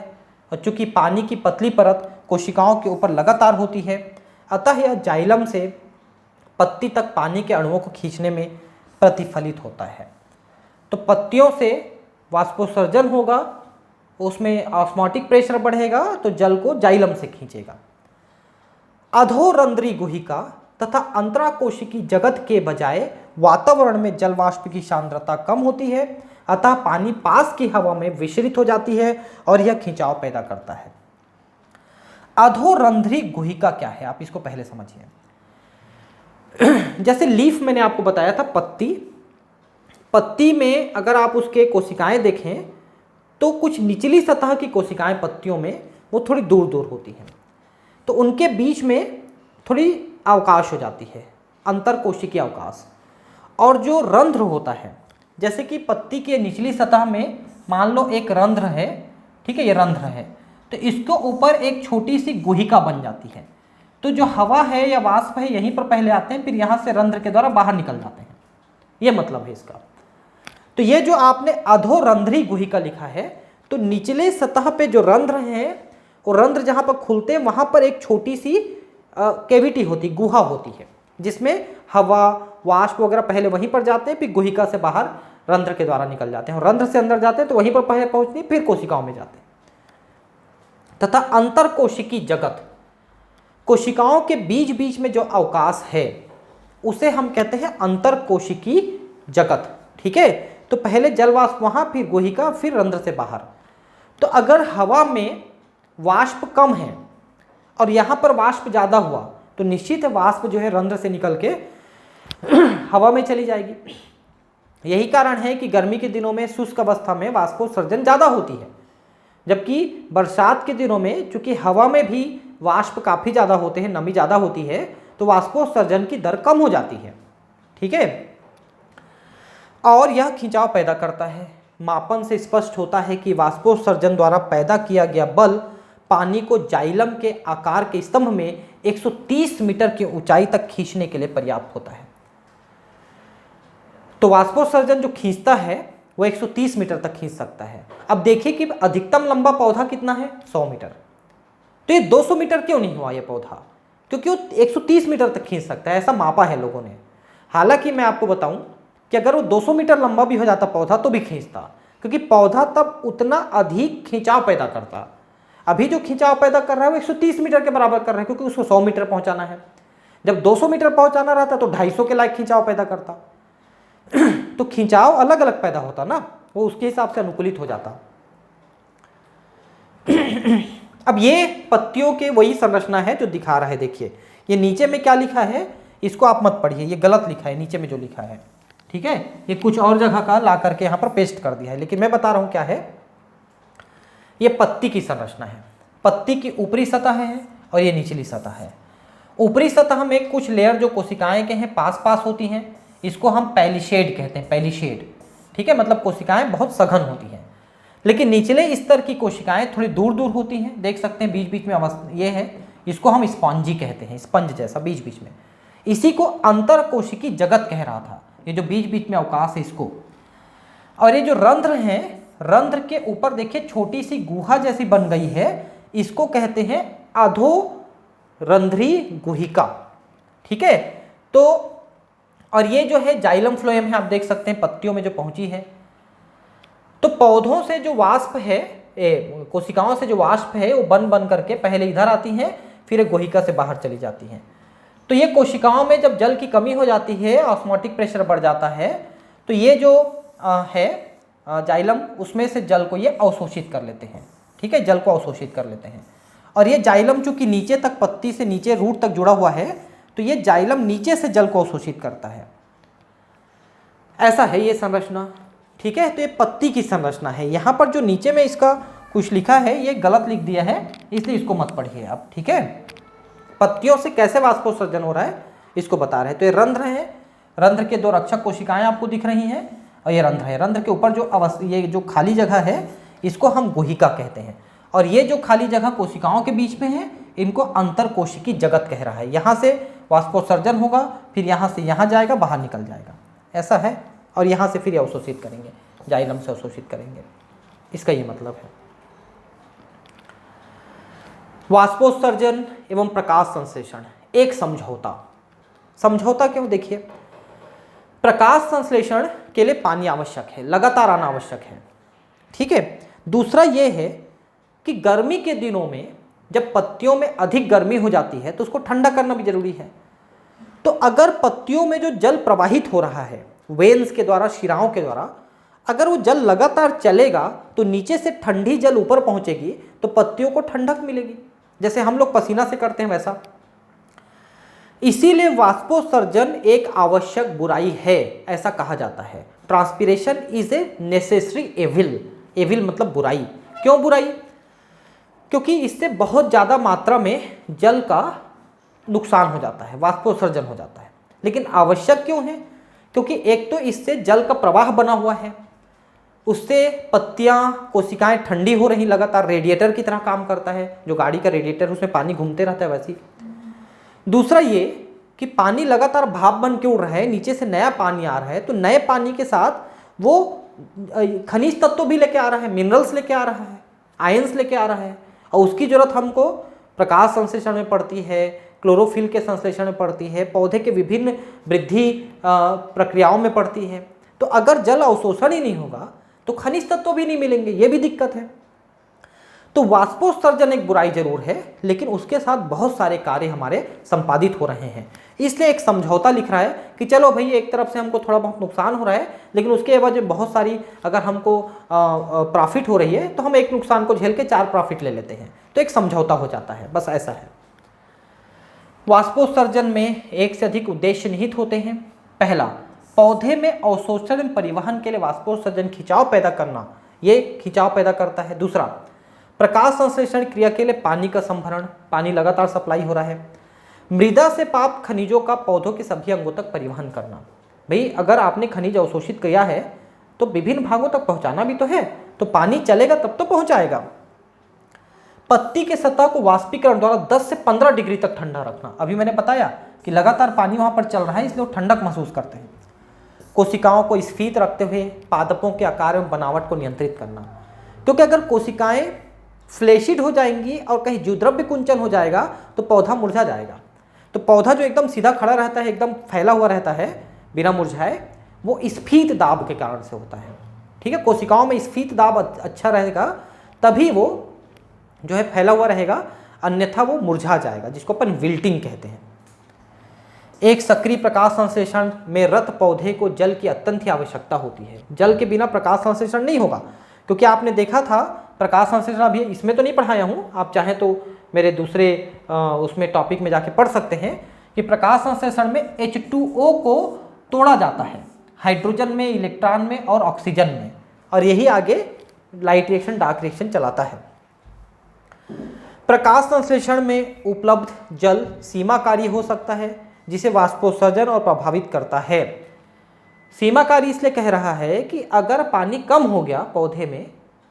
और चूंकि पानी की पतली परत कोशिकाओं के ऊपर लगातार होती है, अतः यह जाइलम से पत्ती तक पानी के अणुओं को खींचने में प्रतिफलित होता है। तो पत्तियों से वाष्पोत्सर्जन होगा, उसमें ऑस्मोटिक प्रेशर बढ़ेगा तो जल को जाइलम से खींचेगा। अधोरंध्री गुहिका तथा अंतराकोशिकी जगत के बजाय वातावरण में जल वाष्प की सांद्रता कम होती है, अतः पानी पास की हवा में विचलित हो जाती है और यह खिंचाव पैदा करता है। अधोरंध्री गुहिका क्या है, आप इसको पहले समझिए। जैसे लीफ मैंने आपको बताया था, पत्ती में अगर आप उसके कोशिकाएं देखें तो कुछ निचली सतह की कोशिकाएं पत्तियों में वो थोड़ी दूर दूर होती हैं, तो उनके बीच में थोड़ी अवकाश हो जाती है, अंतरकोशिकीय अवकाश। और जो रंध्र होता है, जैसे कि पत्ती के निचली सतह में मान लो एक रंध्र है, ठीक है, ये रंध्र है, तो इसके ऊपर एक छोटी सी गुहिका बन जाती है, तो जो हवा है या वाष्प है यहीं पर पहले आते हैं, फिर यहाँ से रंध्र के द्वारा बाहर निकल जाते हैं, ये मतलब है इसका। तो ये जो आपने अधोरंध्री गुहिका लिखा है, तो निचले सतह पे जो रंध्र हैं, वो रंध्र जहाँ पर खुलते हैं वहाँ पर एक छोटी सी कैविटी होती, गुहा होती है, जिसमें हवा वाष्प वगैरह पहले वहीं पर जाते हैं, फिर गुहिका से बाहर रंध्र के द्वारा निकल जाते हैं, और रंध्र से अंदर जाते हैं तो वहीं पर पहले पहुँचते हैं, फिर कोशिकाओं में जाते हैं। तथा अंतरकोशिकी जगत, कोशिकाओं के बीच बीच में जो अवकाश है उसे हम कहते हैं अंतरकोशिकी जगत। ठीक है, तो पहले जल वाष्प वहाँ, फिर गुहिका, फिर रंध्र से बाहर। तो अगर हवा में वाष्प कम है और यहाँ पर वाष्प ज़्यादा हुआ तो निश्चित है वाष्प जो है रंध्र से निकल के हवा में चली जाएगी। यही कारण है कि गर्मी के दिनों में शुष्क अवस्था में वाष्पोत्सर्जन ज़्यादा होती है, जबकि बरसात के दिनों में चूंकि हवा में भी वाष्प काफ़ी ज़्यादा होते हैं, नमी ज़्यादा होती है, तो वाष्पोत्सर्जन की दर कम हो जाती है। ठीक है। और यह खिंचाव पैदा करता है। मापन से स्पष्ट होता है कि वाष्पोत्सर्जन द्वारा पैदा किया गया बल पानी को जाइलम के आकार के स्तंभ में 130 मीटर की ऊंचाई तक खींचने के लिए पर्याप्त होता है। तो वाष्पोत्सर्जन जो खींचता है वो 130 मीटर तक खींच सकता है। अब देखिए कि अधिकतम लंबा पौधा कितना है, 100 मीटर। तो ये 200 मीटर क्यों नहीं हुआ ये पौधा, क्योंकि वो 130 मीटर तक खींच सकता है, ऐसा मापा है लोगों ने। हालांकि मैं आपको बताऊं कि अगर वो 200 मीटर लंबा भी हो जाता पौधा तो भी खींचता, क्योंकि पौधा तब उतना अधिक खिंचाव पैदा करता। अभी जो खिंचाव पैदा कर रहा है वो 130 मीटर के बराबर कर रहा है, क्योंकि उसको 100 मीटर पहुंचाना है। जब 200 मीटर पहुंचाना रहता तो 250 के लायक खिंचाव पैदा करता। तो खिंचाव अलग अलग पैदा होता ना, वो उसके हिसाब से अनुकूलित हो जाता। अब ये पत्तियों के वही संरचना है जो दिखा रहा है। देखिए ये नीचे में क्या लिखा है, इसको आप मत पढ़िए, ये गलत लिखा है नीचे में जो लिखा है, ठीक है। ये कुछ और जगह का ला करके यहाँ पर पेस्ट कर दिया है, लेकिन मैं बता रहा हूँ क्या है। ये पत्ती की संरचना है। पत्ती की ऊपरी सतह है और ये निचली सतह है। ऊपरी सतह में कुछ लेयर जो कोशिकाएं के हैं पास पास होती हैं, इसको हम पैलिशेड कहते हैं, पैलिशेड, ठीक है। मतलब कोशिकाएं बहुत सघन होती हैं। लेकिन निचले स्तर की कोशिकाएं थोड़ी दूर दूर होती हैं, देख सकते हैं बीच बीच में अवस्था ये है, इसको हम स्पॉन्जी कहते हैं, स्पंज जैसा बीच बीच में। इसी को अंतर कोशिकी जगत कह रहा था, ये जो बीच बीच में अवकाश है इसको। और ये जो रंध्र हैं, रंध्र के ऊपर देखिए छोटी सी गुहा जैसी बन गई है, इसको कहते हैं अधोरंध्री गुहिका, ठीक है। तो और ये जो है जाइलम फ्लोएम है, आप देख सकते हैं पत्तियों में जो पहुंची है। तो पौधों से जो वाष्प है, कोशिकाओं से जो वाष्प है वो बन बन करके पहले इधर आती हैं, फिर एक गुहिका से बाहर चली जाती हैं। तो ये कोशिकाओं में जब जल की कमी हो जाती है, ऑस्मोटिक प्रेशर बढ़ जाता है, तो ये जो है जाइलम, उसमें से जल को ये अवशोषित कर लेते हैं, ठीक है, जल को अवशोषित कर लेते हैं। और ये जाइलम चूंकि नीचे तक, पत्ती से नीचे रूट तक जुड़ा हुआ है, तो ये जाइलम नीचे से जल को अवशोषित करता है। ऐसा है ये संरचना, ठीक है। तो ये पत्ती की संरचना है। यहाँ पर जो नीचे में इसका कुछ लिखा है ये गलत लिख दिया है, इसलिए इसको मत पढ़िए अब, ठीक है। पत्तियों से कैसे वाष्पोत्सर्जन हो रहा है इसको बता रहे हैं। तो ये रंध्र है, रंध्र के दो रक्षक कोशिकाएं आपको दिख रही हैं, और ये रंध्र है। रंध्र के ऊपर जो ये जो खाली जगह है इसको हम गुहिका कहते हैं, और ये जो खाली जगह कोशिकाओं के बीच में है इनको अंतर कोशिकी जगत कह रहा है। यहाँ से वाष्पोत्सर्जन होगा, फिर यहाँ से यहाँ जाएगा, बाहर निकल जाएगा, ऐसा है। और यहाँ से फिर अवशोषित करेंगे, जाइलम से अवशोषित करेंगे, इसका ये मतलब है। वाष्पोत्सर्जन एवं प्रकाश संश्लेषण एक समझौता। समझौता क्यों, देखिए प्रकाश संश्लेषण के लिए पानी आवश्यक है, लगातार आना आवश्यक है, ठीक है। दूसरा ये है कि गर्मी के दिनों में जब पत्तियों में अधिक गर्मी हो जाती है तो उसको ठंडा करना भी जरूरी है। तो अगर पत्तियों में जो जल प्रवाहित हो रहा है वेन्स के द्वारा, शिराओं के द्वारा, अगर वो जल लगातार चलेगा तो नीचे से ठंडी जल ऊपर पहुंचेगी, तो पत्तियों को ठंडक मिलेगी, जैसे हम लोग पसीना से करते हैं वैसा। इसीलिए वाष्पोत्सर्जन एक आवश्यक बुराई है, ऐसा कहा जाता है। Transpiration is a necessary evil. Evil मतलब बुराई। क्यों बुराई? क्योंकि इससे बहुत ज़्यादा मात्रा में जल का नुकसान हो जाता है, वाष्पोत्सर्जन हो जाता है। लेकिन आवश्यक क्यों है? क्योंकि एक तो इससे जल का प्रवाह बना हुआ है, उससे पत्तियाँ, कोशिकाएं ठंडी हो रही, लगातार रेडिएटर की तरह काम करता है, जो गाड़ी का रेडिएटर उसमें पानी घूमते रहता है वैसे ही। दूसरा ये कि पानी लगातार भाप बन के उड़ रहा है, नीचे से नया पानी आ रहा है, तो नए पानी के साथ वो खनिज तत्व भी लेके आ रहा है, मिनरल्स लेके आ रहा है, आयंस लेके आ रहा है, और उसकी जरूरत हमको प्रकाश संश्लेषण में पड़ती है, क्लोरोफिल के संश्लेषण में पड़ती है, पौधे के विभिन्न वृद्धि प्रक्रियाओं में पड़ती है। तो अगर जल अवशोषण ही नहीं होगा तो खनिज तत्व भी नहीं मिलेंगे, ये भी दिक्कत है। तो वाष्पोत्सर्जन एक बुराई जरूर है, लेकिन उसके साथ बहुत सारे कार्य हमारे संपादित हो रहे हैं। इसलिए एक समझौता लिख रहा है कि चलो भाई एक तरफ से हमको थोड़ा बहुत नुकसान हो रहा है, लेकिन उसके वजह बहुत सारी अगर हमको प्रॉफिट हो रही है तो हम एक नुकसान को झेल के 4 प्रॉफिट ले लेते हैं। तो एक समझौता हो जाता है, बस ऐसा है। वाष्पोत्सर्जन में एक से अधिक उद्देश्य निहित होते हैं। पहला, पौधे में अवशोषण एवं परिवहन के लिए वाष्पोत्सर्जन खिंचाव पैदा करना, ये खिंचाव पैदा करता है। दूसरा, प्रकाश संश्लेषण क्रिया के लिए पानी का संभरण, पानी लगातार सप्लाई हो रहा है। मृदा से प्राप्त खनिजों का पौधों के सभी अंगों तक परिवहन करना, भाई अगर आपने खनिज अवशोषित किया है तो विभिन्न भागों तक पहुंचाना भी तो है, तो पानी चलेगा तब तो पहुंचाएगा। पत्ती के सतह को वाष्पीकरण द्वारा 10 से 15 डिग्री तक ठंडा रखना। अभी मैंने बताया कि लगातार पानी वहां पर चल रहा है, इसलिए वो ठंडक महसूस करते हैं। कोशिकाओं को स्फीत रखते हुए पादपों के आकार एवं बनावट को नियंत्रित करना, क्योंकि अगर कोशिकाएं फ्लेशिड हो जाएंगी और कहीं द्युद्रव्य कुंचन हो जाएगा तो पौधा मुरझा जाएगा। तो पौधा जो एकदम सीधा खड़ा रहता है, एकदम फैला हुआ रहता है बिना मुरझाए, वो स्फीत दाब के कारण से होता है। ठीक है, कोशिकाओं में स्फीत दाब अच्छा रहेगा तभी वो जो है फैला हुआ रहेगा, अन्यथा वो मुरझा जाएगा, जिसको अपन विल्टिंग कहते हैं। एक सक्रिय प्रकाश संश्लेषण में रत पौधे को जल की अत्यंत ही आवश्यकता होती है। जल के बिना प्रकाश संश्लेषण नहीं होगा, क्योंकि आपने देखा था प्रकाश संश्लेषण, अभी इसमें तो नहीं पढ़ाया हूँ, आप चाहें तो मेरे दूसरे उसमें टॉपिक में जाके पढ़ सकते हैं कि प्रकाश संश्लेषण में H2O को तोड़ा जाता है हाइड्रोजन में, इलेक्ट्रॉन में और ऑक्सीजन में, और यही आगे लाइट रिएक्शन डार्क रिएक्शन चलाता है। प्रकाश संश्लेषण में उपलब्ध जल सीमाकारी हो सकता है, जिसे वाष्पोत्सर्जन और प्रभावित करता है। सीमाकारी इसलिए कह रहा है कि अगर पानी कम हो गया पौधे में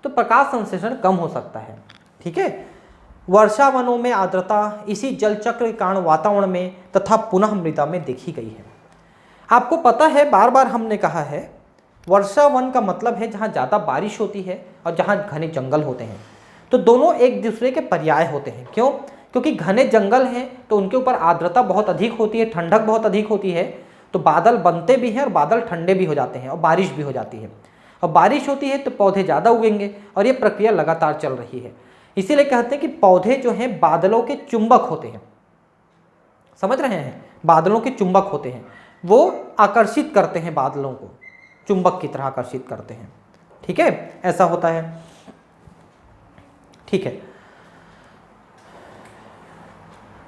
तो प्रकाश संश्लेषण कम हो सकता है। ठीक है, वर्षा वनों में आर्द्रता इसी जल चक्र के कारण वातावरण में तथा पुनः मृदा में देखी गई है। आपको पता है, बार बार हमने कहा है, वर्षा वन का मतलब है जहाँ ज़्यादा बारिश होती है और जहाँ घने जंगल होते हैं। तो दोनों एक दूसरे के पर्याय होते हैं। क्यों? क्योंकि घने जंगल हैं तो उनके ऊपर आर्द्रता बहुत अधिक होती है, ठंडक बहुत अधिक होती है, तो बादल बनते भी हैं और बादल ठंडे भी हो जाते हैं और बारिश भी हो जाती है। और बारिश होती है तो पौधे ज़्यादा उगेंगे, और ये प्रक्रिया लगातार चल रही है। इसीलिए कहते हैं कि पौधे जो हैं बादलों के चुंबक होते हैं। समझ रहे हैं? बादलों के चुंबक होते हैं, वो आकर्षित करते हैं बादलों को, चुंबक की तरह आकर्षित करते हैं। ठीक है, ऐसा होता है। ठीक है,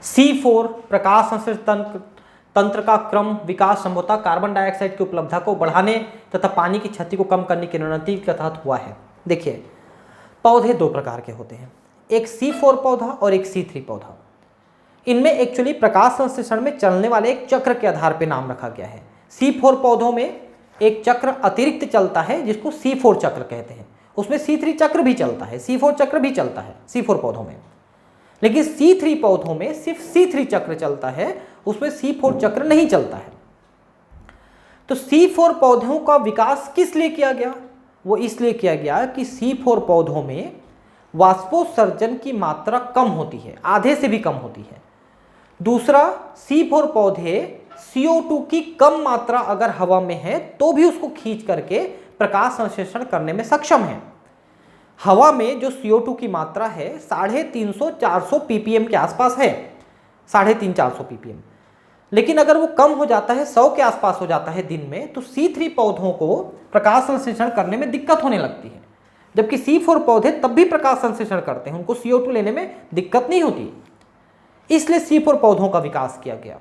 C4 प्रकाश संश्लेषण तंत्र का क्रम विकास संभवतः कार्बन डाइऑक्साइड की उपलब्धता को बढ़ाने तथा पानी की क्षति को कम करने की रणनीति के तहत हुआ है। देखिए, पौधे दो प्रकार के होते हैं, एक C4 पौधा और एक C3 पौधा। इनमें एक्चुअली प्रकाश संश्लेषण में चलने वाले एक चक्र के आधार पर नाम रखा गया है। C4 पौधों में एक चक्र अतिरिक्त चलता है जिसको C4 चक्र कहते हैं। उसमें C3 चक्र भी चलता है, C4 चक्र भी चलता है C4 पौधों में, लेकिन C3 पौधों में सिर्फ C3 चक्र चलता है, उसमें C4 चक्र नहीं चलता है। तो C4 पौधों का विकास किस लिए किया गया? वो इसलिए किया गया कि C4 पौधों में वाष्पोत्सर्जन की मात्रा कम होती है, आधे से भी कम होती है। दूसरा, C4 पौधे CO2 की कम मात्रा अगर हवा में है तो भी उसको खींच करके प्रकाश संश्लेषण करने में सक्षम है। हवा में जो CO2 की मात्रा है 350-400 ppm के आसपास है, 350-400 ppm, लेकिन अगर वो कम हो जाता है, 100 के आसपास हो जाता है दिन में, तो C3 पौधों को प्रकाश संश्लेषण करने में दिक्कत होने लगती है। जबकि C4 पौधे तब भी प्रकाश संश्लेषण करते हैं, उनको CO2 लेने में दिक्कत नहीं होती, इसलिए C4 पौधों का विकास किया गया।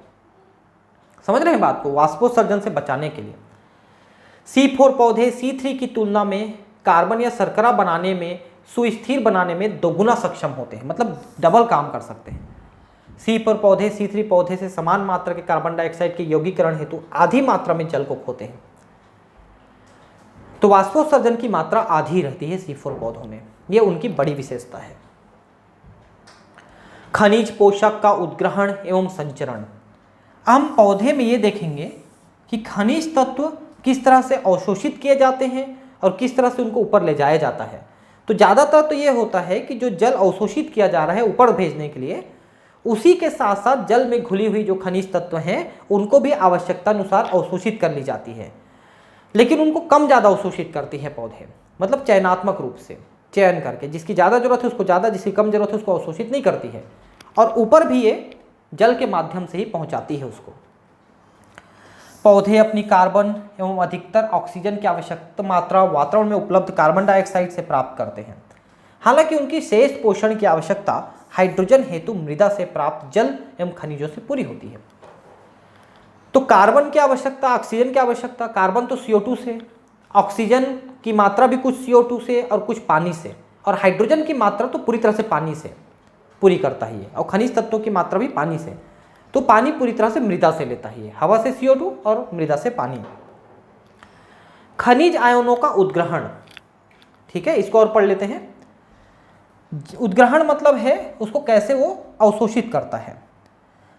समझ रहे हैं बात को? वाष्पोत्सर्जन से बचाने के लिए C4 पौधे C3 की तुलना में कार्बन या शर्करा बनाने में, सुस्थिर बनाने में दोगुना सक्षम होते हैं, मतलब डबल काम कर सकते हैं। C4 पौधे C3 पौधे से समान मात्रा के कार्बन डाइऑक्साइड के यौगीकरण हेतु आधी मात्रा में जल को खोते हैं। तो वाष्पोत्सर्जन की मात्रा आधी रहती है C4 पौधों में, यह उनकी बड़ी विशेषता है। खनिज पोषक का उद्ग्रहण एवं संचरण। हम पौधे में ये देखेंगे कि खनिज तत्व किस तरह से अवशोषित किए जाते हैं और किस तरह से उनको ऊपर ले जाया जाता है। तो ज़्यादातर तो ये होता है कि जो जल अवशोषित किया जा रहा है ऊपर भेजने के लिए, उसी के साथ साथ जल में घुली हुई जो खनिज तत्व हैं उनको भी आवश्यकता अनुसार अवशोषित कर ली जाती है, लेकिन उनको कम ज़्यादा अवशोषित करती है पौधे, मतलब चयनात्मक रूप से चयन करके, जिसकी ज़्यादा जरूरत है उसको ज़्यादा, जिसकी कम जरूरत है उसको अवशोषित नहीं करती है, और ऊपर भी ये जल के माध्यम से ही पहुँचाती है उसको। पौधे अपनी कार्बन एवं अधिकतर ऑक्सीजन की आवश्यक मात्रा वातावरण में उपलब्ध कार्बन डाइऑक्साइड से प्राप्त करते हैं। हालांकि उनकी शेष पोषण की आवश्यकता हाइड्रोजन हेतु मृदा से प्राप्त जल एवं खनिजों से पूरी होती है। तो कार्बन की आवश्यकता, ऑक्सीजन की आवश्यकता, कार्बन तो CO2 से, ऑक्सीजन की मात्रा भी कुछ CO2 से और कुछ पानी से, और हाइड्रोजन की मात्रा तो पूरी तरह से पानी से पूरी करता ही है, और खनिज तत्वों की मात्रा भी पानी से। तो पानी पूरी तरह से मृदा से लेता ही है, हवा से CO2 और मृदा से पानी। खनिज आयनों का उद्ग्रहण, ठीक है, इसको और पढ़ लेते हैं। उद्ग्रहण मतलब है उसको कैसे वो अवशोषित करता है।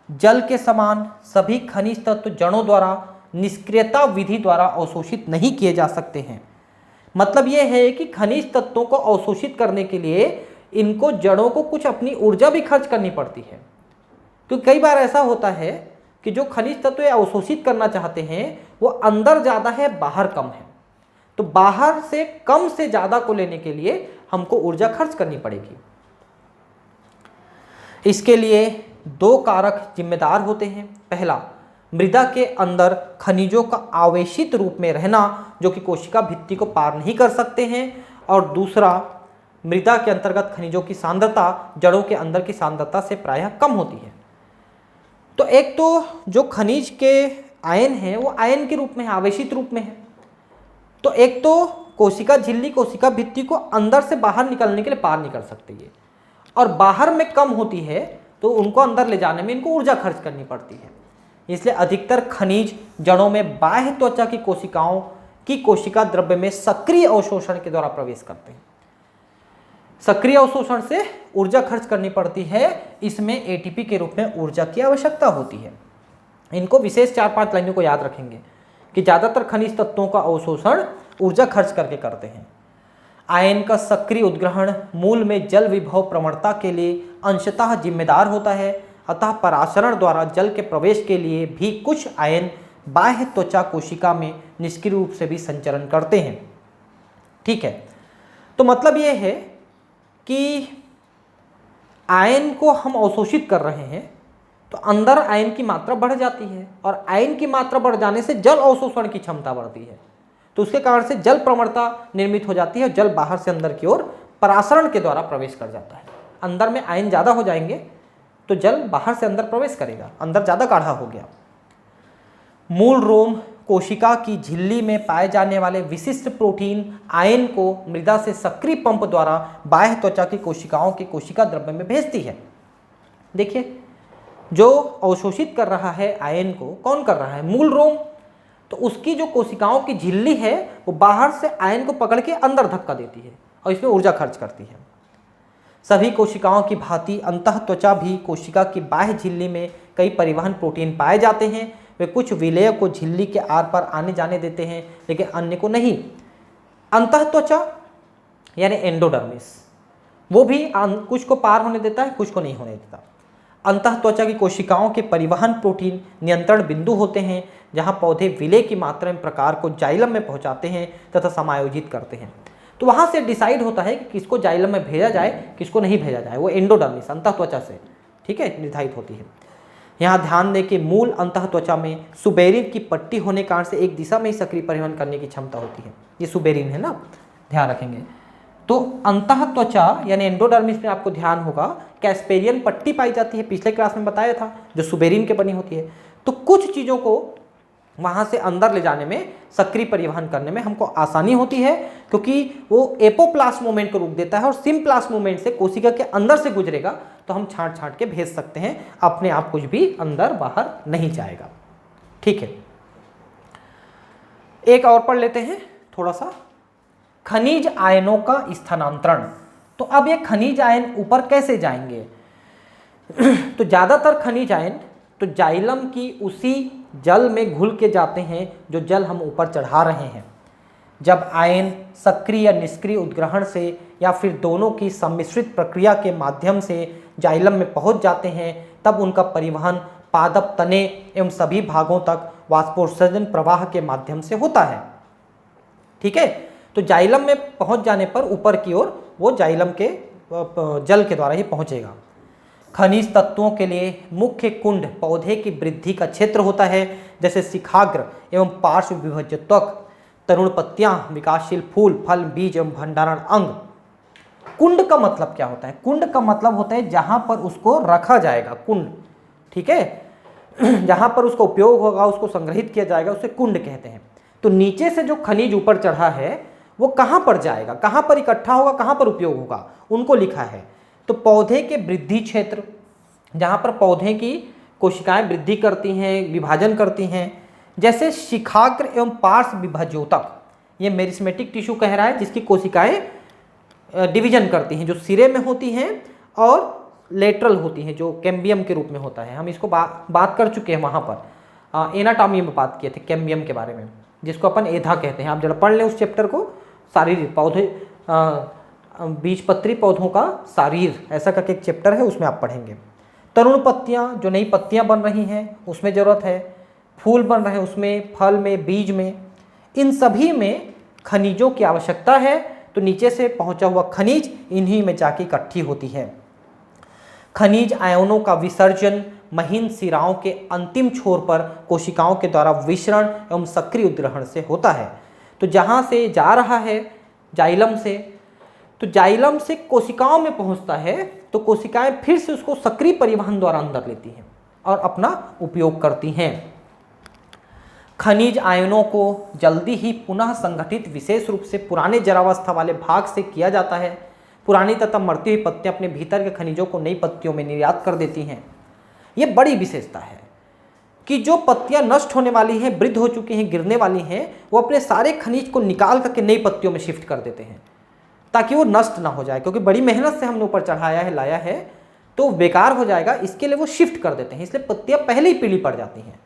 जल के समान सभी खनिज तत्व जड़ों द्वारा निष्क्रियता विधि द्वारा अवशोषित नहीं किए जा सकते हैं। मतलब ये है कि खनिज तत्वों को अवशोषित करने के लिए इनको जड़ों को कुछ अपनी ऊर्जा भी खर्च करनी पड़ती है। क्योंकि कई बार ऐसा होता है कि जो खनिज तत्व अवशोषित करना चाहते हैं वो अंदर ज़्यादा है, बाहर कम है। तो बाहर से कम से ज़्यादा को लेने के लिए हमको ऊर्जा खर्च करनी पड़ेगी। इसके लिए दो कारक जिम्मेदार होते हैं। पहला, मृदा के अंदर खनिजों का आवेशित रूप में रहना जो कि कोशिका भित्ति को पार नहीं कर सकते हैं, और दूसरा, मृदा के अंतर्गत खनिजों की सांद्रता जड़ों के अंदर की सांद्रता से प्रायः कम होती है। तो एक तो जो खनिज के आयन हैं वो आयन के रूप में है, आवेशित रूप में है। तो एक तो कोशिका झिल्ली कोशिका भित्ति को अंदर से बाहर निकलने के लिए पार नहीं कर सकती है, और बाहर में कम होती है तो उनको अंदर ले जाने में इनको ऊर्जा खर्च करनी पड़ती है। इसलिए अधिकतर खनिज जड़ों में बाह्य त्वचा की कोशिकाओं की कोशिका द्रव्य में सक्रिय अवशोषण के द्वारा प्रवेश करते हैं। सक्रिय अवशोषण से ऊर्जा खर्च करनी पड़ती है, इसमें ATP के रूप में ऊर्जा की आवश्यकता होती है। इनको विशेष 4-5 लाइनों को याद रखेंगे कि ज़्यादातर खनिज तत्वों का अवशोषण ऊर्जा खर्च करके करते हैं। आयन का सक्रिय उद्ग्रहण मूल में जल विभव प्रवणता के लिए अंशतः जिम्मेदार होता है, अतः परासरण द्वारा जल के प्रवेश के लिए भी कुछ आयन बाह्य त्वचा कोशिका में निष्क्रिय रूप से भी संचरण करते हैं। ठीक है, तो मतलब ये है कि आयन को हम अवशोषित कर रहे हैं तो अंदर आयन की मात्रा बढ़ जाती है, और आयन की मात्रा बढ़ जाने से जल अवशोषण की क्षमता बढ़ती है। तो उसके कारण से जल प्रवणता निर्मित हो जाती है, जल बाहर से अंदर की ओर परासरण के द्वारा प्रवेश कर जाता है। अंदर में आयन ज़्यादा हो जाएंगे तो जल बाहर से अंदर प्रवेश करेगा, अंदर ज़्यादा गाढ़ा हो गया। मूल रोम कोशिका की झिल्ली में पाए जाने वाले विशिष्ट प्रोटीन आयन को मृदा से सक्रिय पंप द्वारा बाह्य त्वचा की कोशिकाओं के कोशिका द्रव्य में भेजती है। देखिए, जो अवशोषित कर रहा है आयन को कौन कर रहा है? मूल रोम। तो उसकी जो कोशिकाओं की झिल्ली है वो बाहर से आयन को पकड़ के अंदर धक्का देती है और इसमें ऊर्जा खर्च करती है। सभी कोशिकाओं की भांति अंतः त्वचा भी कोशिका की बाह्य झिल्ली में कई परिवहन प्रोटीन पाए जाते हैं। वे कुछ विलेय को झिल्ली के आर पार आने जाने देते हैं लेकिन अन्य को नहीं। अंतः त्वचा यानी एंडोडर्मिस वो भी कुछ को पार होने देता है, कुछ को नहीं होने देता। अंतः त्वचा की कोशिकाओं के परिवहन प्रोटीन नियंत्रण बिंदु होते हैं जहां पौधे विलेय की मात्रा में प्रकार को जाइलम में पहुंचाते हैं तथा समायोजित करते हैं। तो वहां से डिसाइड होता है कि किसको जाइलम में भेजा जाए, किसको नहीं भेजा जाए। वो एंडोडर्मिस अंतः त्वचा से, ठीक है, निर्धारित होती है। यहाँ ध्यान दें कि मूल अंतः त्वचा में सुबेरिन की पट्टी होने के कारण से एक दिशा में ही सक्रिय परिवहन करने की क्षमता होती है। ये सुबेरिन है ना, ध्यान रखेंगे। तो अंतः त्वचा यानी एंडोडर्मिस में आपको ध्यान होगा कैस्पेरियन पट्टी पाई जाती है, पिछले क्लास में बताया था, जो सुबेरिन के बनी होती है। तो कुछ चीज़ों को वहाँ से अंदर ले जाने में, सक्रिय परिवहन करने में हमको आसानी होती है क्योंकि वो एपोप्लास्ट मूवमेंट को रोक देता है और सिम्प्लास्ट मूवमेंट से कोशिका के अंदर से गुजरेगा तो हम छांट छांट के भेज सकते हैं, अपने आप कुछ भी अंदर बाहर नहीं जाएगा। ठीक है, एक और पढ़ लेते हैं थोड़ा सा, खनिज आयनों का स्थानांतरण। तो अब ये खनिज आयन ऊपर कैसे जाएंगे? तो ज़्यादातर खनिज आयन तो जाइलम की उसी जल में घुल के जाते हैं जो जल हम ऊपर चढ़ा रहे हैं। जब आयन सक्रिय या निष्क्रिय उद्ग्रहण से या फिर दोनों की सम्मिश्रित प्रक्रिया के माध्यम से जाइलम में पहुंच जाते हैं तब उनका परिवहन पादप तने एवं सभी भागों तक वाष्पोत्सर्जन प्रवाह के माध्यम से होता है। ठीक है, तो जाइलम में पहुंच जाने पर ऊपर की ओर वो जाइलम के जल के द्वारा ही पहुंचेगा। खनिज तत्वों के लिए मुख्य कुंड पौधे की वृद्धि का क्षेत्र होता है, जैसे शिखाग्र एवं पार्श्व विभज्य त्वक, तरुण पत्तियां, विकासशील फूल, फल, बीज एवं भंडारण अंग। कुंड का मतलब क्या होता है? कुंड का मतलब होता है जहां पर उसको रखा जाएगा, कुंड। ठीक है, जहां पर उसका उपयोग होगा, उसको संग्रहित किया जाएगा, उसे कुंड कहते हैं। तो नीचे से जो खनिज ऊपर चढ़ा है वो कहां पर जाएगा, कहां पर इकट्ठा होगा, कहां पर उपयोग होगा, उनको लिखा है। तो पौधे के वृद्धि क्षेत्र, जहां पर पौधे की कोशिकाएं वृद्धि करती हैं, विभाजन करती हैं, जैसे शिखाग्र एवं पार्श्व विभाज्योतक, ये मेरिस्मेटिक टिश्यू कह रहा है, जिसकी कोशिकाएं डिवीजन करती हैं, जो सिरे में होती हैं और लेटरल होती हैं, जो कैम्बियम के रूप में होता है। हम इसको बात कर चुके हैं वहाँ पर, एनाटॉमी में बात किए थे कैम्बियम के बारे में, जिसको अपन एधा कहते हैं। आप जरा पढ़ लें उस चैप्टर को, शारीरिक पौधे, बीजपत्री पौधों का शारीर, ऐसा करके एक चैप्टर है, उसमें आप पढ़ेंगे। तरुण पत्तियाँ, जो नई पत्तियाँ बन रही हैं उसमें ज़रूरत है, फूल बन रहे हैं उसमें, फल में, बीज में, इन सभी में खनिजों की आवश्यकता है। तो नीचे से पहुंचा हुआ खनिज इन्हीं में जाके इकट्ठी होती है। खनिज आयनों का विसर्जन महीन सिराओं के अंतिम छोर पर कोशिकाओं के द्वारा विसरण एवं सक्रिय उद्ग्रहण से होता है। तो जहाँ से जा रहा है जाइलम से, तो जाइलम से कोशिकाओं में पहुँचता है, तो कोशिकाएं फिर से उसको सक्रिय परिवहन द्वारा अंदर लेती हैं और अपना उपयोग करती हैं। खनिज आयनों को जल्दी ही पुनः संगठित विशेष रूप से पुराने जरावस्था वाले भाग से किया जाता है। पुरानी तथा मरती हुई पत्तियां अपने भीतर के खनिजों को नई पत्तियों में निर्यात कर देती हैं। ये बड़ी विशेषता है कि जो पत्तियां नष्ट होने वाली हैं, वृद्ध हो चुकी हैं, गिरने वाली हैं, वो अपने सारे खनिज को निकाल करके नई पत्तियों में शिफ्ट कर देते हैं ताकि वो नष्ट ना हो जाए, क्योंकि बड़ी मेहनत से हमने ऊपर चढ़ाया है, लाया है, तो बेकार हो जाएगा, इसके लिए वो शिफ्ट कर देते हैं। इसलिए पत्तियां पहले ही पीली पड़ जाती हैं,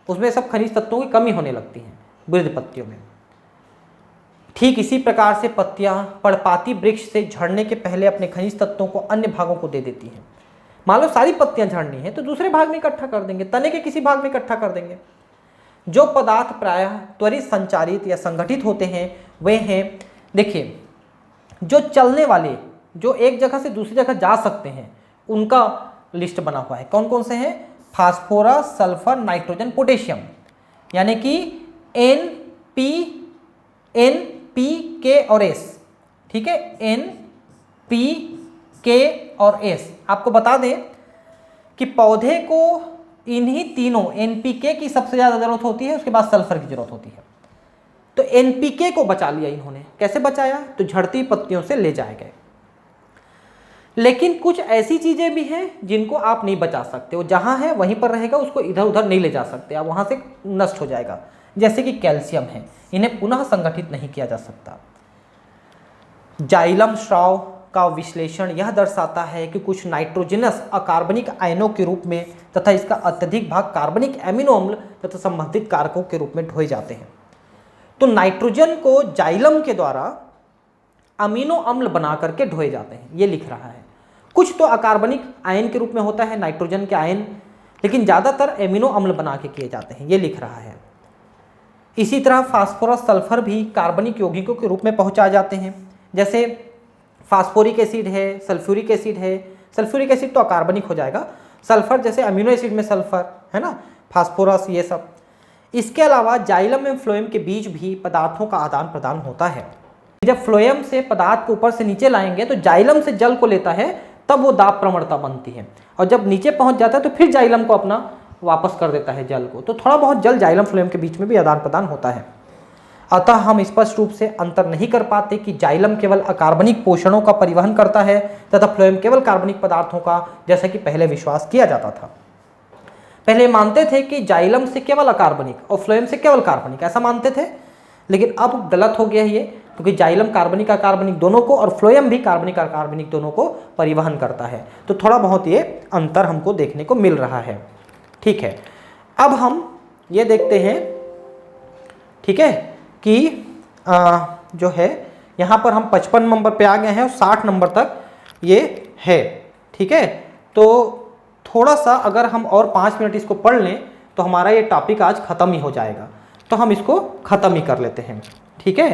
उसमें सब खनिज तत्वों की कमी होने लगती है वृद्ध पत्तियों में। ठीक इसी प्रकार से पत्तियां पर्णपाती वृक्ष से झड़ने के पहले अपने खनिज तत्वों को अन्य भागों को दे देती हैं। मान लो सारी पत्तियां झड़नी है तो दूसरे भाग में इकट्ठा कर देंगे, तने के किसी भाग में इकट्ठा कर देंगे। जो पदार्थ प्रायः त्वरित संचारित या संगठित होते हैं वे हैं, देखिए, जो चलने वाले, जो एक जगह से दूसरी जगह जा सकते हैं, उनका लिस्ट बना हुआ है। कौन कौन से हैं? फास्फोरस, सल्फर, नाइट्रोजन, पोटेशियम, यानी कि एन पी के और एस। ठीक है, एन पी के और एस। आपको बता दें कि पौधे को इन्हीं तीनों एनपीके की सबसे ज़्यादा जरूरत होती है, उसके बाद सल्फर की जरूरत होती है। तो एनपीके को बचा लिया इन्होंने। कैसे बचाया? तो झड़ती पत्तियों से ले जाए गए। लेकिन कुछ ऐसी चीज़ें भी हैं जिनको आप नहीं बचा सकते, वो जहाँ है वहीं पर रहेगा, उसको इधर उधर नहीं ले जा सकते, आप वहाँ से नष्ट हो जाएगा। जैसे कि कैल्शियम है, इन्हें पुनः संगठित नहीं किया जा सकता। जाइलम स्राव का विश्लेषण यह दर्शाता है कि कुछ नाइट्रोजनस अकार्बनिक आयनों के रूप में तथा इसका अत्यधिक भाग कार्बनिक एमिनो अम्ल तथा संबंधित कारकों के रूप में ढोए जाते हैं। तो नाइट्रोजन को जाइलम के द्वारा अमीनो अम्ल बना करके ढोए जाते हैं, ये लिख रहा है। कुछ तो अकार्बनिक आयन के रूप में होता है नाइट्रोजन के आयन, लेकिन ज़्यादातर एमिनो अम्ल बना के किए जाते हैं, ये लिख रहा है। इसी तरह फास्फोरस, सल्फर भी कार्बनिक यौगिकों के रूप में पहुँचा जाते हैं। जैसे फास्फोरिक एसिड है, सल्फ्यूरिक एसिड है। सल्फ्यूरिक एसिड तो अकार्बनिक हो जाएगा, सल्फर जैसे अमीनो एसिड में सल्फर है ना, फास्फोरस, ये सब। इसके अलावा जाइलम एवं फ्लोएम के बीच भी पदार्थों का आदान प्रदान होता है। जब फ्लोएम से पदार्थ को ऊपर से नीचे लाएंगे तो जाइलम से जल को लेता है, तब वो दाब प्रवणता बनती है, और जब नीचे पहुंच जाता है तो फिर जाइलम को अपना वापस कर देता है जल को। तो थोड़ा बहुत जल जाइलम फ्लोएम के बीच में भी आदान प्रदान होता है। अतः हम स्पष्ट रूप से अंतर नहीं कर पाते कि जाइलम केवल अकार्बनिक पोषणों का परिवहन करता है तथा फ्लोएम केवल कार्बनिक पदार्थों का, जैसा कि पहले विश्वास किया जाता था। पहले मानते थे कि जाइलम से केवल अकार्बनिक और फ्लोएम से केवल कार्बनिक, ऐसा मानते थे, लेकिन अब गलत हो गया ये, क्योंकि जाइलम कार्बनिक अकार्बनिक दोनों को और फ्लोएम भी कार्बनिक अकार्बनिक दोनों को परिवहन करता है। तो थोड़ा बहुत ये अंतर हमको देखने को मिल रहा है। ठीक है, अब हम ये देखते हैं, ठीक है, कि जो है यहाँ पर हम 55 नंबर पे आ गए हैं और 60 नंबर तक ये है। ठीक है, तो थोड़ा सा अगर हम और 5 मिनट इसको पढ़ लें तो हमारा ये टॉपिक आज ख़त्म ही हो जाएगा। तो हम इसको ख़त्म ही कर लेते हैं, ठीक है,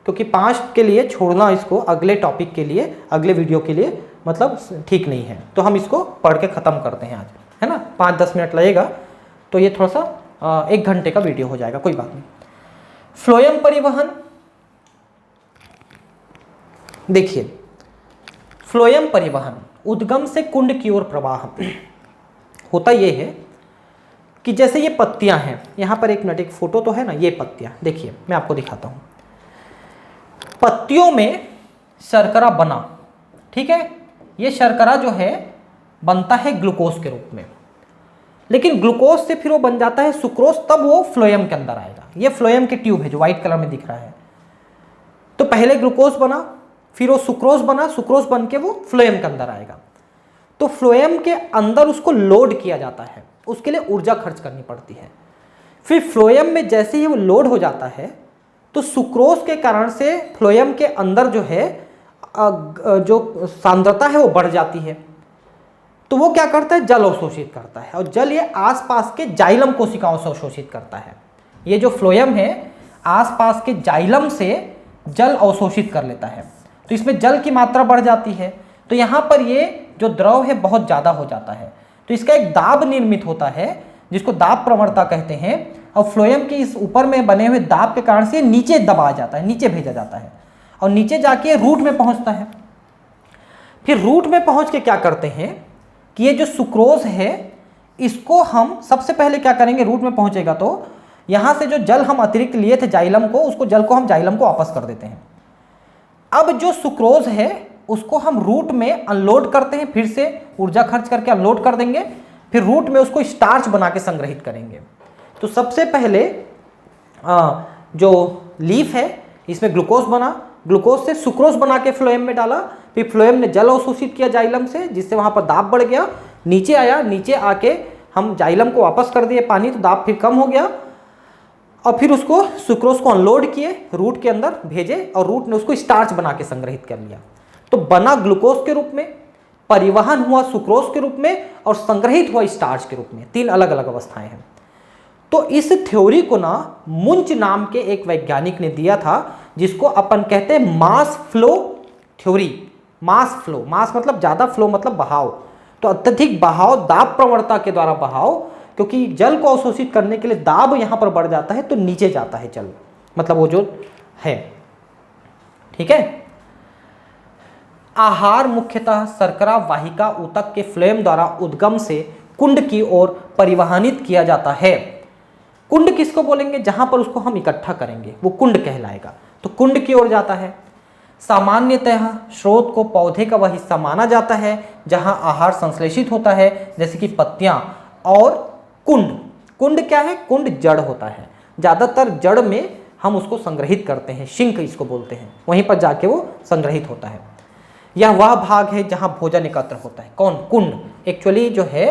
क्योंकि 5 के लिए छोड़ना इसको अगले टॉपिक के लिए, अगले वीडियो के लिए मतलब ठीक नहीं है। तो हम इसको पढ़ के ख़त्म करते हैं आज, है ना। 5-10 मिनट लगेगा, तो ये थोड़ा सा 1 घंटे का वीडियो हो जाएगा, कोई बात नहीं। फ्लोएम परिवहन, देखिए, फ्लोएम परिवहन उद्गम से कुंड की ओर प्रवाह होता ये है कि जैसे ये पत्तियां हैं, यहाँ पर 1 मिनट, एक फोटो तो है ना, ये पत्तियां देखिए, मैं आपको दिखाता हूँ। पत्तियों में शर्करा बना, ठीक है, ये शर्करा जो है बनता है ग्लूकोज के रूप में। लेकिन ग्लूकोज से फिर वो बन जाता है सुक्रोज, तब वो फ्लोएम के अंदर आएगा। ये फ्लोएम के ट्यूब है जो व्हाइट कलर में दिख रहा है। तो पहले ग्लूकोज बना, फिर वो सुक्रोज बना, सुक्रोज बन के वो फ्लोएम के अंदर आएगा। तो फ्लोएम के अंदर उसको लोड किया जाता है, उसके लिए ऊर्जा खर्च करनी पड़ती है। फिर फ्लोएम में जैसे ही वो लोड हो जाता है तो सुक्रोज के कारण से फ्लोएम के अंदर जो है जो सांद्रता है वो बढ़ जाती है। तो वो क्या करता है, जल अवशोषित करता है, और जल ये आसपास के जाइलम कोशिकाओं से अवशोषित करता है। ये जो फ्लोएम है आसपास के जाइलम से जल अवशोषित कर लेता है, तो इसमें जल की मात्रा बढ़ जाती है। तो यहाँ पर ये जो द्रव है बहुत ज़्यादा हो जाता है, तो इसका एक दाब निर्मित होता है जिसको दाब प्रवणता कहते हैं। और फ्लोएम के इस ऊपर में बने हुए दाब के कारण से नीचे दबा जाता है, नीचे भेजा जाता है, और नीचे जाके रूट में पहुँचता है। फिर रूट में पहुँच के क्या करते हैं कि ये जो सुक्रोज है इसको हम सबसे पहले क्या करेंगे, रूट में पहुँचेगा तो यहाँ से जो जल हम अतिरिक्त लिए थे जाइलम को, उसको जल को हम जाइलम को वापस कर देते हैं। अब जो सुक्रोज है उसको हम रूट में अनलोड करते हैं, फिर से ऊर्जा खर्च करके अनलोड कर देंगे, फिर रूट में उसको स्टार्च बना के संग्रहित करेंगे। तो सबसे पहले जो लीफ है इसमें ग्लूकोज बना, ग्लूकोज से सुक्रोज बना के फ्लोएम में डाला, फिर फ्लोएम ने जल अवशोषित किया जाइलम से, जिससे वहाँ पर दाब बढ़ गया, नीचे आया, नीचे आके हम जाइलम को वापस कर दिए पानी, तो दाब फिर कम हो गया, और फिर उसको सुक्रोज को अनलोड किए, रूट के अंदर भेजे, और रूट ने उसको स्टार्च बना के संग्रहित कर लिया। तो बना ग्लूकोज के रूप में, परिवहन हुआ सुक्रोज के रूप में, और संग्रहित हुआ स्टार्च के रूप में। तीन अलग अलग अवस्थाएं हैं। तो इस थ्योरी को ना मुंच नाम के एक वैज्ञानिक ने दिया था, जिसको अपन कहते हैं mass flow theory. Mass flow, mass मतलब ज़्यादा, फ्लो मतलब बहाव। तो अत्यधिक बहाव, दाब प्रवणता के द्वारा बहाव, क्योंकि जल को अवशोषित करने के लिए दाब यहाँ पर बढ़ जाता है तो नीचे जाता है जल, मतलब वो जो है। ठीक है। आहार मुख्यतः शर्करा वाहिका ऊतक के फ्लोएम द्वारा उद्गम से कुंड की ओर परिवहनित किया जाता है। कुंड किसको बोलेंगे, जहां पर उसको हम इकट्ठा करेंगे वो कुंड कहलाएगा। तो कुंड की ओर जाता है। सामान्यतः स्रोत को पौधे का वह हिस्सा माना जाता है जहां आहार संश्लेषित होता है, जैसे कि पत्तियां। और कुंड, कुंड क्या है, कुंड जड़ होता है। ज़्यादातर जड़ में हम उसको संग्रहित करते हैं, शिंक इसको बोलते हैं, वहीं पर जाके वो संग्रहित होता है। यह वह भाग है जहां भोजन एकत्र होता है। कौन, कुंड। एक्चुअली जो है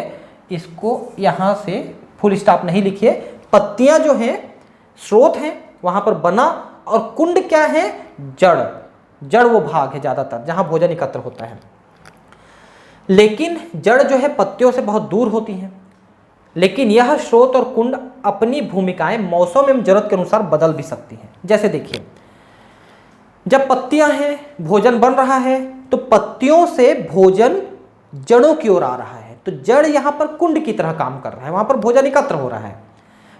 इसको यहाँ से फुल स्टॉप नहीं लिखिए, पत्तियां जो हैं स्रोत हैं वहां पर बना, और कुंड क्या है, जड़। जड़ वो भाग है ज़्यादातर जहां भोजन एकत्र होता है। लेकिन जड़ जो है पत्तियों से बहुत दूर होती हैं। लेकिन यह स्रोत और कुंड अपनी भूमिकाएं मौसम एवं जरूरत के अनुसार बदल भी सकती हैं। जैसे देखिए, जब पत्तियां हैं, भोजन बन रहा है, तो पत्तियों से भोजन जड़ों की ओर आ रहा है, तो जड़ यहाँ पर कुंड की तरह काम कर रहा है, वहाँ पर भोजन एकत्र हो रहा है।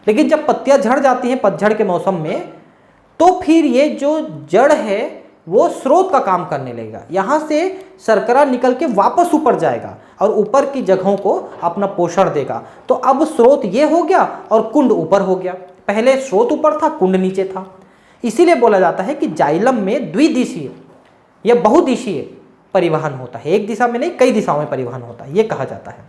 लेकिन जब पत्तियां झड़ जाती हैं पतझड़ के मौसम में, तो फिर ये जो जड़ है वो स्रोत का काम करने लगेगा। यहाँ से शर्करा निकल के वापस ऊपर जाएगा और ऊपर की जगहों को अपना पोषण देगा। तो अब स्रोत ये हो गया और कुंड ऊपर हो गया। पहले स्रोत ऊपर था, कुंड नीचे था। इसीलिए बोला जाता है कि जाइलम में द्विदिशीय या बहुदिशीय परिवहन होता है, एक दिशा में नहीं कई दिशाओं में परिवहन होता है, ये कहा जाता है।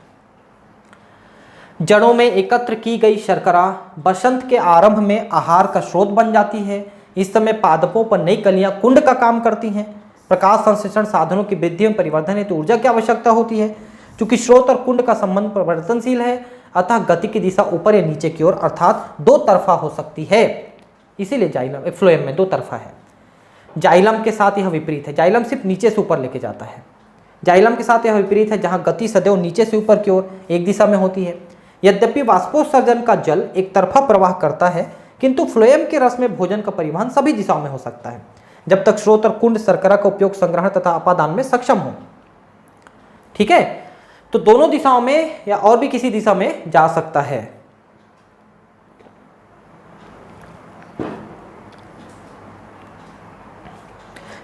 जड़ों में एकत्र की गई शर्करा बसंत के आरंभ में आहार का स्रोत बन जाती है। इस समय पादपों पर नई कलियां कुंड का काम करती हैं। प्रकाश संश्लेषण साधनों की वृद्धि एवं परिवर्धन हेतु ऊर्जा की आवश्यकता होती है। चूंकि स्रोत और कुंड का संबंध परिवर्तनशील है, अतः गति की दिशा ऊपर या नीचे की ओर अर्थात दो तरफा हो सकती है। इसीलिए जाइलम फ्लोएम में दो तरफा है। जाइलम के साथ यह विपरीत है, जाइलम सिर्फ नीचे से ऊपर लेके जाता है। जाइलम के साथ यह विपरीत है, जहाँ गति सदैव नीचे से ऊपर की ओर एक दिशा में होती है। यद्यपि वाष्पोत्सर्जन का जल एक तरफा प्रवाह करता है, किंतु फ्लोएम के रस में भोजन का परिवहन सभी दिशाओं में हो सकता है, जब तक स्रोत और कुंड शर्करा का उपयोग संग्रहण तथा अपादान में सक्षम हो। ठीक है, तो दोनों दिशाओं में या और भी किसी दिशा में जा सकता है।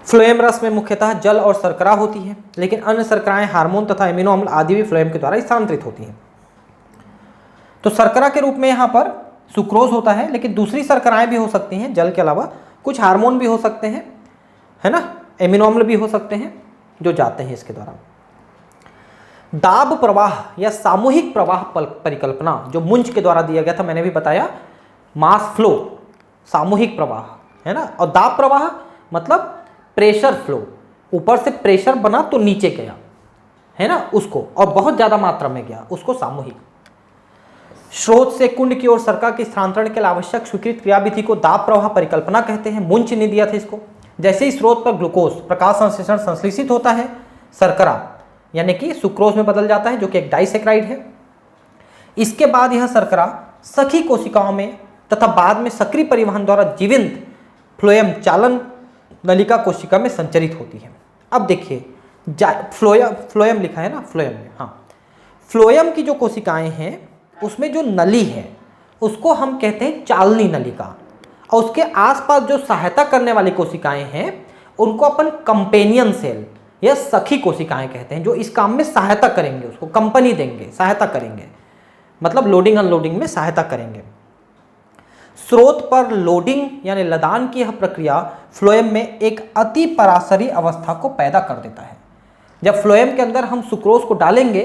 फ्लोएम रस में मुख्यतः जल और शर्करा होती है, लेकिन अन्य शर्कराएं, हार्मोन तथा एमिनो अम्ल आदि भी फ्लोएम के द्वारा स्थानांतरित होती हैं। तो शर्करा के रूप में यहाँ पर सुक्रोज होता है, लेकिन दूसरी शर्कराएं भी हो सकती हैं जल के अलावा। कुछ हार्मोन भी हो सकते हैं, है ना, एमिनो अम्ल भी हो सकते हैं जो जाते हैं इसके द्वारा। दाब प्रवाह या सामूहिक प्रवाह परिकल्पना जो मुंज के द्वारा दिया गया था, मैंने भी बताया, मास फ्लो सामूहिक प्रवाह है ना, और दाब प्रवाह मतलब प्रेशर फ्लो, ऊपर से प्रेशर बना तो नीचे गया है ना उसको, और बहुत ज़्यादा मात्रा में गया उसको सामूहिक। स्रोत से कुंड की ओर सरका के स्थानांतरण के लिए आवश्यक स्वीकृत क्रियाविधि को दाब प्रवाह परिकल्पना कहते हैं। मुंच ने दिया था इसको। जैसे ही स्रोत पर ग्लूकोज प्रकाश संश्लेषण संश्लेषित होता है, शर्करा यानी कि सुक्रोज में बदल जाता है जो कि एक डाइसेक्राइड है। इसके बाद यह शर्करा सखी कोशिकाओं में तथा बाद में सक्रिय परिवहन द्वारा जीवित फ्लोएम चालन नलिका कोशिका में संचरित होती है। अब देखिए फ्लोएम लिखा है ना, फ्लोएम में, हाँ, फ्लोएम की जो कोशिकाएं हैं उसमें जो नली है उसको हम कहते हैं चालनी नलिका, और उसके आसपास जो सहायता करने वाली कोशिकाएं हैं उनको अपन कंपेनियन सेल या सखी कोशिकाएं कहते हैं, जो इस काम में सहायता करेंगे, उसको कंपनी देंगे, सहायता करेंगे, मतलब लोडिंग अनलोडिंग में सहायता करेंगे। स्रोत पर लोडिंग यानी लदान की यह प्रक्रिया फ्लोएम में एक अति पराशरी अवस्था को पैदा कर देता है। जब फ्लोएम के अंदर हम सुक्रोज को डालेंगे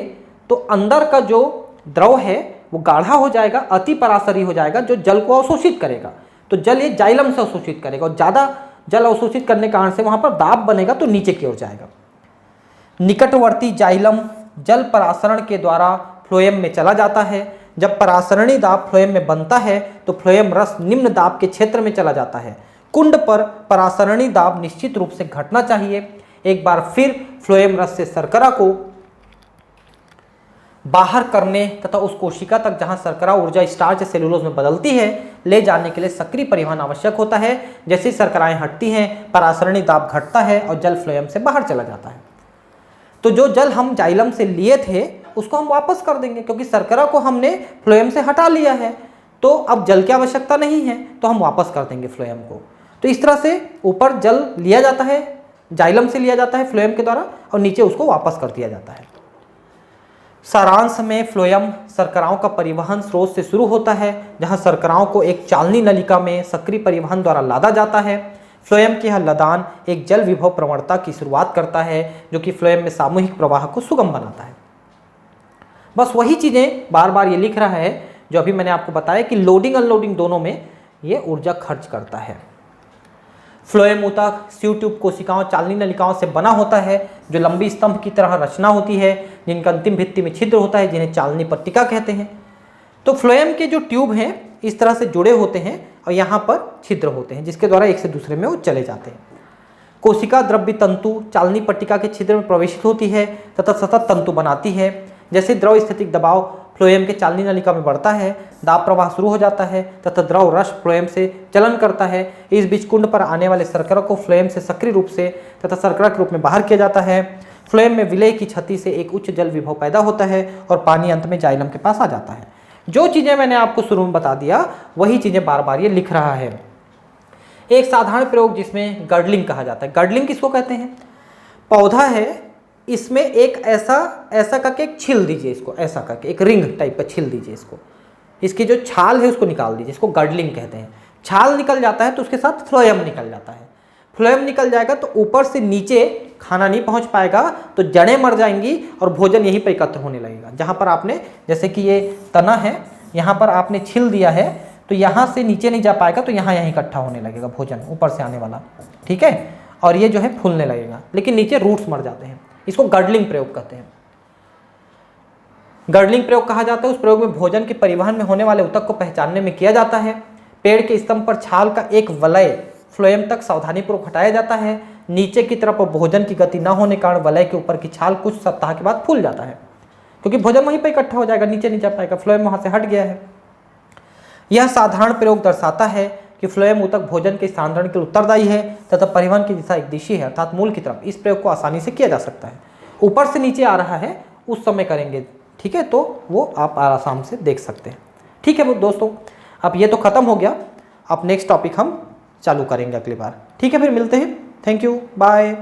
तो अंदर का जो द्रव है वो गाढ़ा हो जाएगा, अति पराशरी हो जाएगा, जो जल को अवशोषित करेगा। तो जल ये जाइलम से अवशोषित करेगा, और ज़्यादा जल अवशोषित करने के कारण से वहाँ पर दाब बनेगा तो नीचे की ओर जाएगा। निकटवर्ती जाइलम जल परासरण के द्वारा फ्लोएम में चला जाता है। जब परासरणी दाब फ्लोएम में बनता है तो फ्लोएम रस निम्न दाब के क्षेत्र में चला जाता है। कुंड पर परासरणी दाब निश्चित रूप से घटना चाहिए। एक बार फिर फ्लोएम रस से शर्करा को बाहर करने तथा उस कोशिका तक जहां शर्करा ऊर्जा स्टार्च सेलुलोज में बदलती है ले जाने के लिए सक्रिय परिवहन आवश्यक होता है। जैसे शर्कराएं हटती हैं, परासरणी दाब घटता है और जल फ्लोएम से बाहर चला जाता है। तो जो जल हम जाइलम से लिए थे उसको हम वापस कर देंगे, क्योंकि शर्करा को हमने फ्लोएम से हटा लिया है तो अब जल की आवश्यकता नहीं है, तो हम वापस कर देंगे फ्लोएम को। तो इस तरह से ऊपर जल लिया जाता है, जाइलम से लिया जाता है फ्लोएम के द्वारा, और नीचे उसको वापस कर दिया जाता है। सारांश में फ्लोएम शर्कराओं का परिवहन स्रोत से शुरू होता है, जहां शर्कराओं को एक चालनी नलिका में सक्रिय परिवहन द्वारा लादा जाता है। फ्लोएम के यह लदान एक जल विभव प्रवणता की शुरुआत करता है, जो कि फ्लोएम में सामूहिक प्रवाह को सुगम बनाता है। बस वही चीज़ें बार बार ये लिख रहा है जो अभी मैंने आपको बताया कि लोडिंग अनलोडिंग दोनों में ये ऊर्जा खर्च करता है। फ्लोएम ऊतक स्यू ट्यूब कोशिकाओं चालनी नलिकाओं से बना होता है, जो लंबी स्तंभ की तरह रचना होती है, जिनका अंतिम भित्ति में छिद्र होता है, जिन्हें चालनी पट्टिका कहते हैं। तो फ्लोएम के जो ट्यूब हैं इस तरह से जुड़े होते हैं और यहाँ पर छिद्र होते हैं, जिसके द्वारा एक से दूसरे में वो चले जाते हैं। कोशिका द्रव्य तंतु चालनी पट्टिका के छिद्र में प्रवेशित होती है तथा सतत तंतु बनाती है। जैसे द्रव स्थितिक दबाव फ्लोएम के चालनी नलिका में बढ़ता है, दाब प्रवाह शुरू हो जाता है तथा द्रव रस फ्लोएम से चलन करता है। इस बीच कुंड पर आने वाले शर्करा को फ्लोएम से सक्रिय रूप से तथा शर्करा के रूप में बाहर किया जाता है। फ्लोएम में विलय की क्षति से एक उच्च जल विभव पैदा होता है और पानी अंत में जाइलम के पास आ जाता है। जो चीज़ें मैंने आपको शुरू में बता दिया वही चीज़ें बार बार ये लिख रहा है। एक साधारण प्रयोग जिसमें गर्डलिंग कहा जाता है। गर्डलिंग किसको कहते हैं? पौधा है, इसमें एक ऐसा करके एक छील दीजिए, इसको ऐसा करके एक रिंग टाइप का छील दीजिए, इसकी जो छाल है उसको निकाल दीजिए, इसको गर्डलिंग कहते हैं। छाल निकल जाता है तो उसके साथ फ्लोएम निकल जाता है। फ्लोएम निकल जाएगा तो ऊपर से नीचे खाना नहीं पहुंच पाएगा, तो जड़ें मर जाएंगी और भोजन यहीं पर एकत्र होने लगेगा। जहाँ पर आपने, जैसे कि ये तना है, यहाँ पर आपने छील दिया है तो यहाँ से नीचे नहीं जा पाएगा, तो यहाँ इकट्ठा होने लगेगा भोजन ऊपर से आने वाला, ठीक है। और ये जो है फूलने लगेगा, लेकिन नीचे रूट्स मर जाते हैं। इसको गर्डलिंग प्रयोग कहते हैं। गर्डलिंग प्रयोग कहा जाता है। उस प्रयोग में भोजन के परिवहन में होने वाले ऊतक को पहचानने में किया जाता है। पेड़ के स्तंभ पर छाल का एक वलय फ्लोएम तक सावधानीपूर्वक हटाया जाता है। नीचे की तरफ भोजन की गति न होने के कारण वलय के ऊपर की छाल कुछ सप्ताह के बाद फूल जाता है, क्योंकि भोजन वहीं पर इकट्ठा हो जाएगा, नीचे नहीं जा पाएगा, फ्लोएम वहां से हट गया है। यह साधारण प्रयोग दर्शाता है कि फ्लोएम ऊतक भोजन के स्थानांतरण के लिए उत्तरदायी है तथा परिवहन की दिशा एक दिशा है, अर्थात मूल की तरफ। इस प्रयोग को आसानी से किया जा सकता है। ऊपर से नीचे आ रहा है उस समय करेंगे, ठीक है, तो वो आप आराम से देख सकते हैं। ठीक है वो दोस्तों, अब ये तो खत्म हो गया। अब नेक्स्ट टॉपिक हम चालू करेंगे अगली बार, ठीक है, फिर मिलते हैं। Thank you, bye.